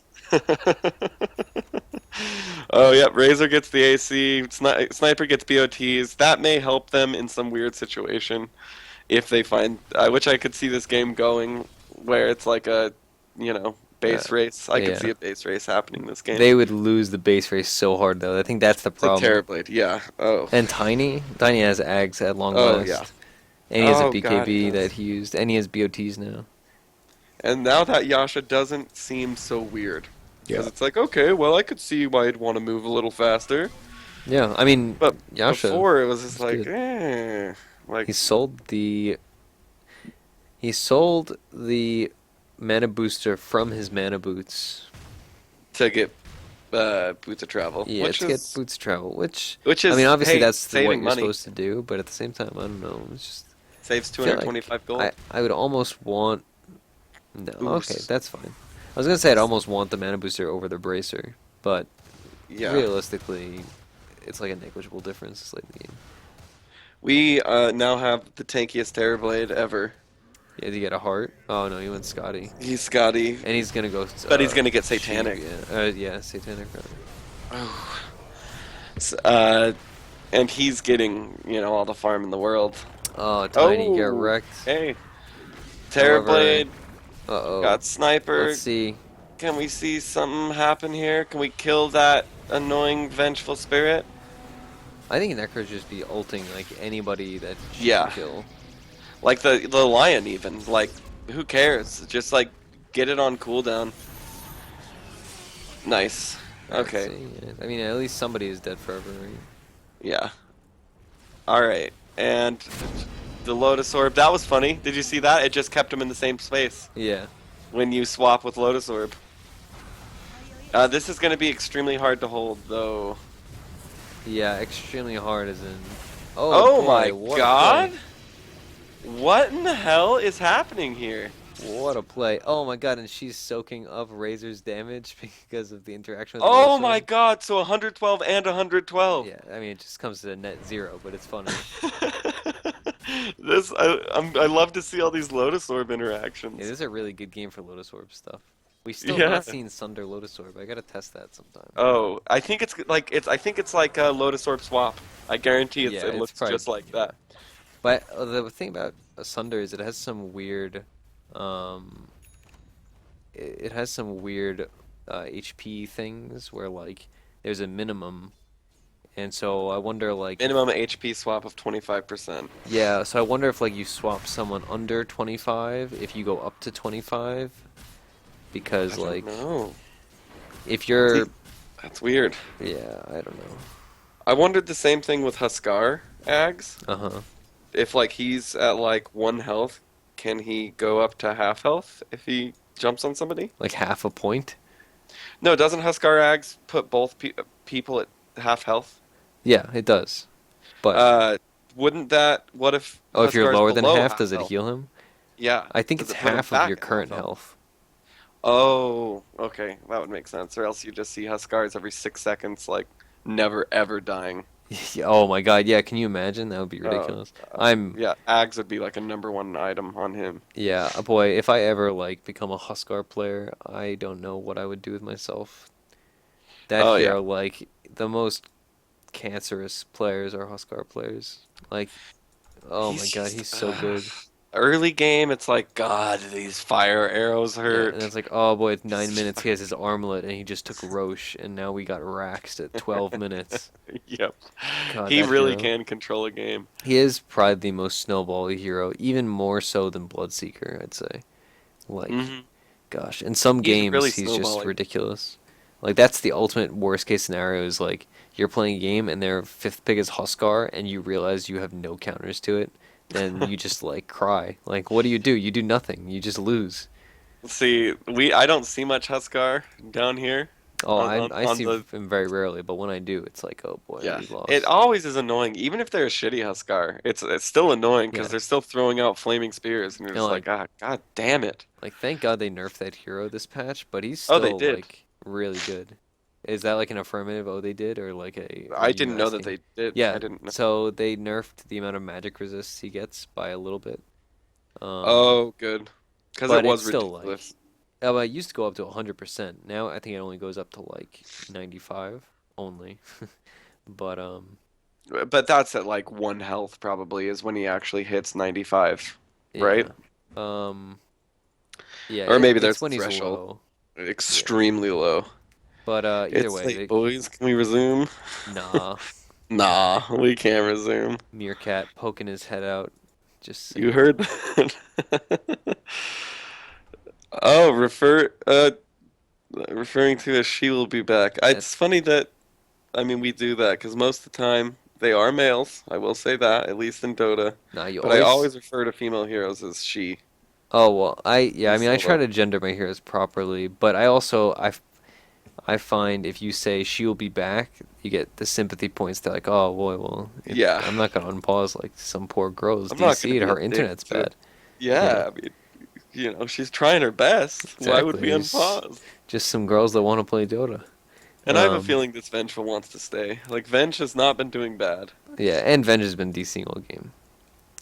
Oh, yeah, Razor gets the AC, Sniper gets BOTs. That may help them in some weird situation if they find, which I could see this game going, where it's like a, Uh, base race. I could yeah, see a base race happening this game. they would lose the base race so hard though. I think that's the To problem. Terrorblade, yeah. Oh. And Tiny has Ags at long Oh, yeah. last, and he has a Oh, God, he BKB does. that he used, and he has BOTs now. And now that Yasha doesn't seem so weird. Because Yeah. it's like, okay, well, I could see why he'd want to move a little faster. Yeah, I mean, But Yasha before, it was just was like, good. eh. Like, He sold the he sold the mana booster from his mana boots. to get boots of travel. Yeah, to get boots travel, which Which I mean, is, obviously hey, what saving you're money. supposed to do, but at the same time, I don't know. It's just Saves I feel like 225 gold. I would almost want no. Okay, Boost. that's fine. I was gonna say I'd almost want the mana booster over the bracer, but Yeah. realistically, it's like a negligible difference. It's like the game. We now have the tankiest Terrorblade ever. Yeah, to get a heart. Oh no, he went Scotty, He's Scotty. and he's gonna go. But he's gonna get Satanic. Yeah, Satanic. Oh. And he's getting, all the farm in the world. Oh, Tiny, get Oh, wrecked. hey. However, Terrorblade uh-oh. got Sniper. Let's see. Can we see something happen here? Can we kill that annoying vengeful spirit? I think Necro just be ulting like anybody that she Yeah. can kill. Like the lion even. Like, who cares? Just like get it on cooldown. Nice. Alright, Okay. see, yeah. I mean, at least somebody is dead forever, right? Yeah. Alright. And the Lotus Orb, that was funny. Did you see that? It just kept him in the same space Yeah. when you swap with Lotus Orb. This is going to be extremely hard to hold, though. Yeah, extremely hard as in... Oh boy, my what god! a What in the hell is happening here? play. What a play. Oh my god, and she's soaking up Razor's damage because of the interaction with Oh Lotus my Orb. god, so 112 and 112. Yeah, I mean, it just comes to a net zero, but it's funny. I love to see all these Lotus Orb Yeah, interactions. this is a really good game for Lotus Orb stuff. We still Yeah. not seen Sunder Lotus Orb. I gotta test that sometime. Oh, I think it's like a Lotus Orb swap. I guarantee Yeah, it it's looks probably just like that. But the thing about Sunder is it has some weird, um, it has some weird HP things where like there's a minimum, and so I wonder like if, Minimum HP swap of 25%. yeah, so I wonder if like you swap someone under 25, if you go up to 25, I because don't like know. if you're, That's weird. yeah, I don't know. I wondered the same thing with Huskar Ags. Uh-huh. If like he's at like 1 health, can he go up to half health if he jumps on somebody? Like half a point. No, doesn't Huskar Ags put both people at half health? Yeah, it does. But Uh, wouldn't that? What if oh, if you're Huskar's lower than below half, does it health? heal him? Yeah. I think Does it's it put him half of back your at half current health. Oh, okay, that would make sense. Or else you just see Huskars every 6 seconds, like never ever dying. Oh my god, yeah, can you imagine? That would be Uh, ridiculous. I'm yeah, Ags would be like a #1 item on him. yeah, boy, if I ever like become a Huskar player, I don't know what I would do with myself. That Oh yeah. hero, like the most cancerous players are Huskar players. Like, oh my He's god, just he's so good. early game. It's like God, these fire arrows Yeah, and hurt. it's like, oh boy, it's 9 minutes. He has his armlet, and he just took Roche, and now we got Raxed at 12 minutes. Yep. God, He that really hero. can control a game. He is probably the most snowbally hero, even more so than Bloodseeker, I'd say. Like, Hmm. gosh, in some He's really games he's just snowballing. ridiculous. Like that's the ultimate worst case scenario is like you're playing a game and their fifth pick is Huskar and you realize you have no counters to it, then you just like cry. Like what do? You do nothing. You just lose. See, I don't see much Huskar down here. Oh, I on see the him very rarely, but when I do, it's like, oh boy, yeah. we It lost. always is annoying, even if they're a shitty Huskar. It's still annoying because Yeah. they're still throwing out flaming spears, and you're And just like, ah, god damn it. thank God they nerfed that hero this patch, but he's Oh, they still did. like really good. Is that like an affirmative? Oh, they did, or like are I you didn't know that asking? they did. I Yeah. didn't know. So they nerfed the amount of magic resist he gets by a little bit. Um, Oh, good. Because it but it's was still like, ridiculous. oh, it used to go up to 100%. Now I think it only goes up to like 95 only. But But that's at like one health probably is when he actually hits 95, right? yeah. Um, yeah, Or maybe there's it's a when he's threshold. low. Yeah. Extremely low. But either It's way, late, boys. Can we resume? nah, Nah, we can't resume. Meerkat poking his head out, just You saying. heard that? Oh, referring to as she will be back. It's That's funny that I mean we do that because most of the time they are males. I will say that at least in Dota, nah. You but I always. always refer to female heroes as she Oh well, yeah. in I mean, I try solo. to gender my heroes properly, but I also I find if you say she will be back, you get the sympathy points. They're like, oh boy, well, Yeah, I'm not gonna unpause like some poor girl's I'm not gonna DC'd. be a Her dick internet's to. bad. Yeah, Yeah, I mean, she's trying her best. Why would exactly. we There's unpause? just some girls that want to play Dota. And I have a Um, feeling this Vengeful wants to stay. Like Venge has not been doing bad. yeah, and Venge has been DCing all game.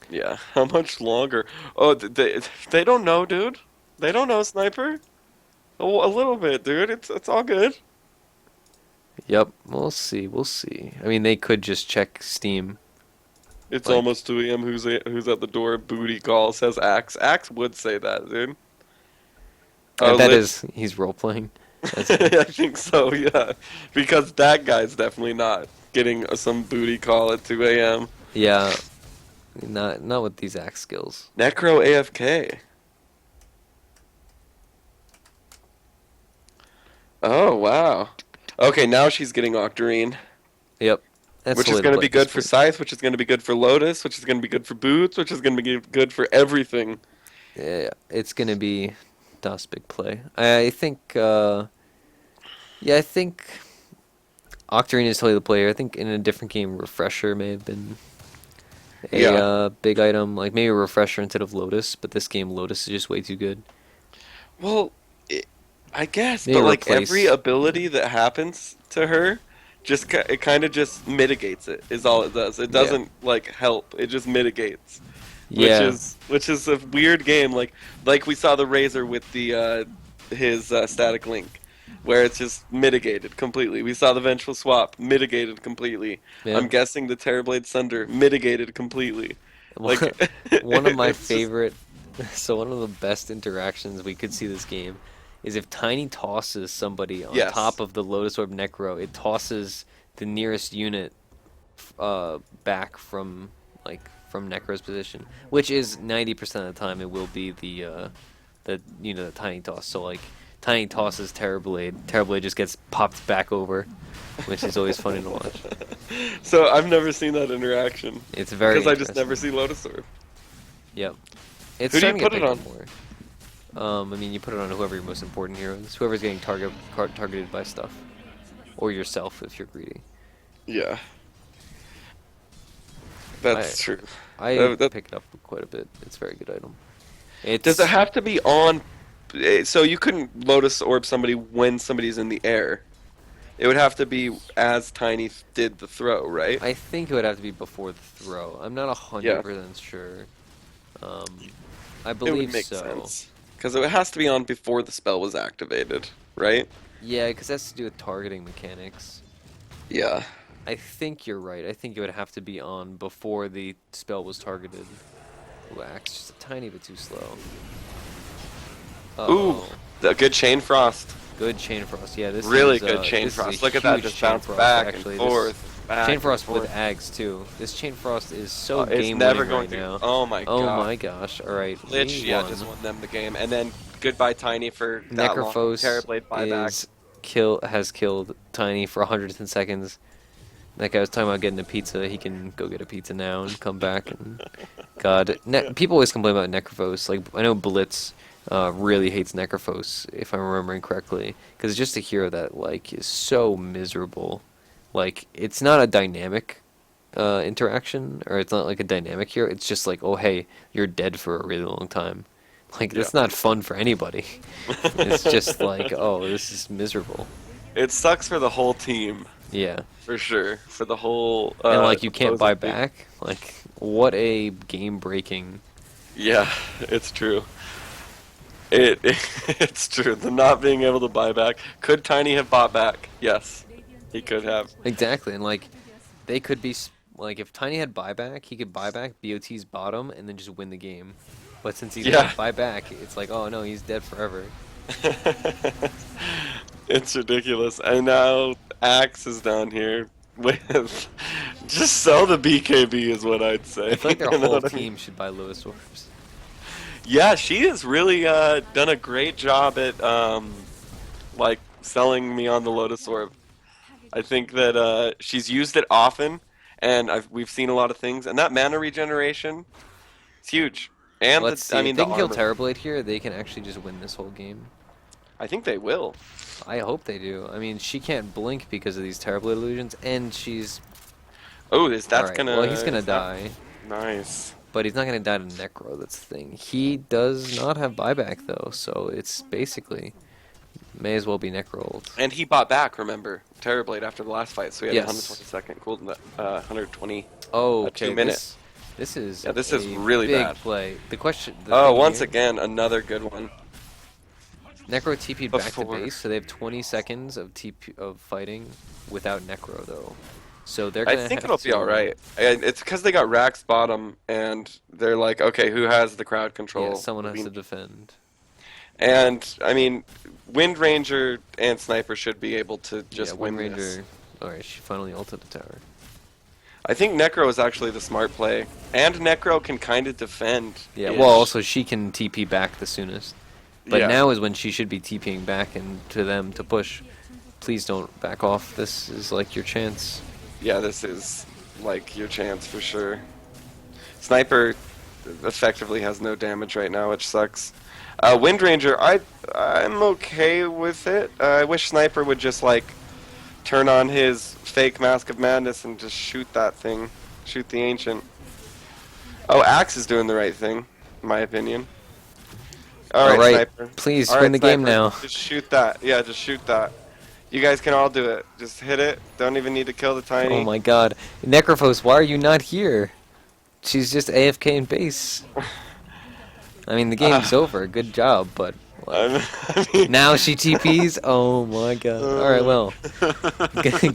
Yeah, how much longer? Oh, they don't know, dude. They don't know, Sniper. Oh, a little bit, dude. It's all good. Yep, we'll see. We'll see. I mean, they could just check Steam. It's Like, almost 2 a.m. Who's at the door? Booty call says Axe. Axe would say that, dude. Oh, that Lich. is, he's role playing. That's fine. I think so, yeah. Because that guy's definitely not getting some booty call at 2 a.m. Yeah, not with these axe skills. Necro AFK. Oh, wow. Okay, now she's getting Octarine, Yep, that's which the is way to going to play be at this good for point. Scythe, which is going to be good for Lotus, which is going to be good for Boots, which is going to be good for everything. Yeah, it's gonna be Das big play. I think. Yeah, I think Octarine is totally the player. I think in a different game, Refresher may have been a Yeah. big item. Like maybe a Refresher instead of Lotus, but this game Lotus is just way too good. Well, it, I guess, Maybe but like every replace. Yeah. ability that happens to her, it kind of just mitigates it. Is all it does. It Yeah. doesn't like help. It just mitigates, Yeah. which is a weird game. Like we saw the Razor with the his static link, where it's just mitigated completely. We saw the Vengeful Swap mitigated completely. Yeah. I'm guessing the Terrorblade Sunder mitigated completely. One Like one of my it's just favorite, so one of the best interactions we could see this game is if Tiny tosses somebody on top yes. of the Lotus Orb Necro, it tosses the nearest unit back from from Necro's position, which is 90% of the time it will be the Tiny toss. So like Tiny tosses Terrorblade, Terrorblade just gets popped back over, which is always funny to watch. So I've never seen that interaction It's very because I just never interesting. see Lotus Orb. Yep. It's Who do you starting to get put it picked on? up more. I mean, you put it on whoever your most important hero is, whoever's getting targeted by stuff, or yourself if you're greedy. Yeah, I that's true. I That, pick it up quite a bit. It's a very good item. does it It's have to be on? So you couldn't Lotus Orb somebody when somebody's in the air. It would have to be as Tiny did the throw, right? I think it would have to be before the throw. I'm not Yeah, 100% sure. Um, I it would believe make so. sense because it has to be on before the spell was activated, right? Yeah, because that's to do with targeting mechanics. Yeah. I think you're right. I think it would have to be on before the spell was targeted. Ooh, Axe just a tiny bit too slow. Ooh, Uh-oh. a good Chain Frost. Good Chain Frost. Yeah, Really good Chain this is Frost. a Look at that, huge just Chain bounce Frost back and actually. This forth, Chain back and Frost with forth. Ags too. This Chain Frost is so It's game never winning going right to. now. Oh my Oh god. my gosh. Alright, Lich, we yeah, won. just won them the game. And then goodbye Tiny for that long. Necrophos Terrorblade buyback. has killed Tiny for 110 seconds. That guy was talking about getting a pizza. He can go get a pizza now and come back. And God, people always complain about Necrophos. Like I know Blitz really hates Necrophos, if I'm remembering correctly, because it's just a hero that like is so miserable. Like it's not a dynamic interaction, or it's not like a dynamic hero. It's just like, oh hey, you're dead for a really long time. Like Yeah. that's not fun for anybody. It's just like, oh, this is miserable. It sucks for the whole team, Yeah, for sure. For the whole and like you can't opposing buy team. back. Like what a game breaking. Yeah, it's true. It's true. The not being able to buy back. Could Tiny have bought back? Yes, he could have. Exactly, and like they could be like if Tiny had buyback, he could buy back BOT's bottom and then just win the game. But since he Yeah. can't buy back, it's like, oh no, he's dead forever. It's ridiculous. And now Axe is down here with just sell the BKB is what I'd I say. feel like their You know whole what I mean? team should buy Lotus Orbs. Yeah, she has really done a great job at like selling me on the Lotus Orb. I think that she's used it often, and we've seen a lot of things, and that mana regeneration, it's huge. And Let's I see. If mean they the can kill armor. Terrorblade here, they can actually just win this whole game. I think they will. I hope they do. I mean, she can't blink because of these Terrorblade illusions, and she's... Oh, is that's Alright, well, gonna he's gonna is that die. nice? But he's not gonna die to Necro, that's the thing. He does not have buyback, though, so it's basically... May as well be Necro ult. And he bought back, remember, Terrorblade after the last fight, so he had a Yes. 120-second cool, 120, Oh, 2 okay, minute. this is Yeah, this is a really big bad. play. The Oh, thing once here... again, another good one. Necro TP'd back to Before. base, so they have 20 seconds of of fighting without Necro though. So they're I gonna think have it'll be all to, right. And it's because they got Rax bottom, and they're like, okay, who has the crowd yeah, control? someone has to defend. And I mean, Wind Ranger and Sniper should be able to Yeah, just Wind win this. Ranger. Alright, she finally ulted the tower. I think Necro is actually the smart play, and Necro can kind of defend. Yeah, well, also she can TP back the soonest. But Yeah, now is when she should be TPing back and to them to push. Please don't back off. This is like your chance. yeah, this is like your chance for sure. Sniper effectively has no damage right now, which sucks. Wind Ranger, I'm okay with it. I wish Sniper would just like turn on his fake Mask of Madness and just shoot that thing, shoot the Ancient. Oh, Axe is doing the right thing, in my opinion. All right, Alright, Sniper. please All win right, the game Sniper. now. Just shoot that. Yeah, just shoot that. You guys can all do it. Just hit it. Don't even need to kill the Oh tiny. my god. Necrophos, why are you not here? She's just AFK in base. I mean, the game's Uh, over. Good job, but like I mean, now she TPs. Oh my god. All right, uh, well,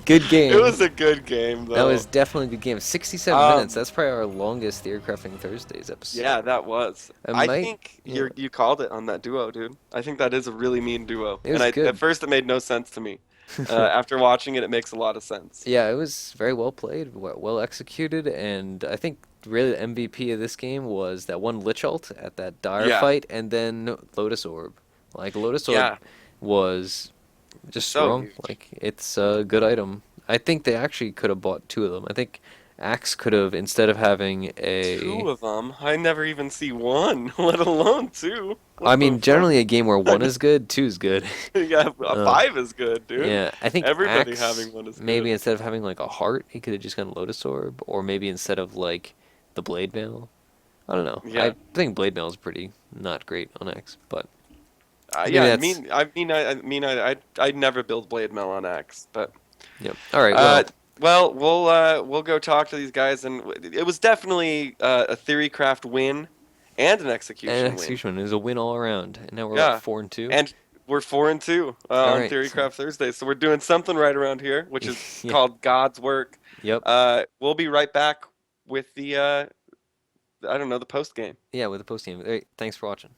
good it game. was a good game That was though. definitely a good game. 67 minutes. Um, That's probably our longest Theorycrafting Thursdays episode. yeah, that was. I I might. think Yeah, you called it on that duo, dude. I think that is a really mean duo. it And was at good. first it made no sense to me. After watching it, it makes a lot of sense. Yeah, it was very well played, well executed, and I think really the MVP of this game was that one Lich ult at that dire Yeah, fight, and then Lotus Orb. Like Lotus Orb yeah, was just so strong. huge. Like it's a good item. I think they actually could have bought two of them. I think Axe could have instead of having Two a. of them. I never even see one, let alone two. I What the mean, fuck? generally a game where one is good, two is good. Yeah, a Uh, five is good, dude. yeah, I think Everybody Axe having one is maybe good. instead of having like a heart, he could have just gone Lotus Orb, or maybe instead of like the Blade Mail. I don't know. Yeah. I think Blade Mail is pretty not great on Axe, but maybe Yeah, that's I'd never build Blade Mail on Axe, but yep. All right, uh, well, well, we'll go talk to these guys, and it was definitely a Theorycraft win and an and execution win. Execution is a win all around, and now we're at Yeah, 4-2. and we're 4-2 All on right, so Theorycraft Thursday, so we're doing something right around here, which is yeah, called God's work. yep, We'll be right back with the I don't know, the post game. yeah, with the post game. All right, thanks for watching.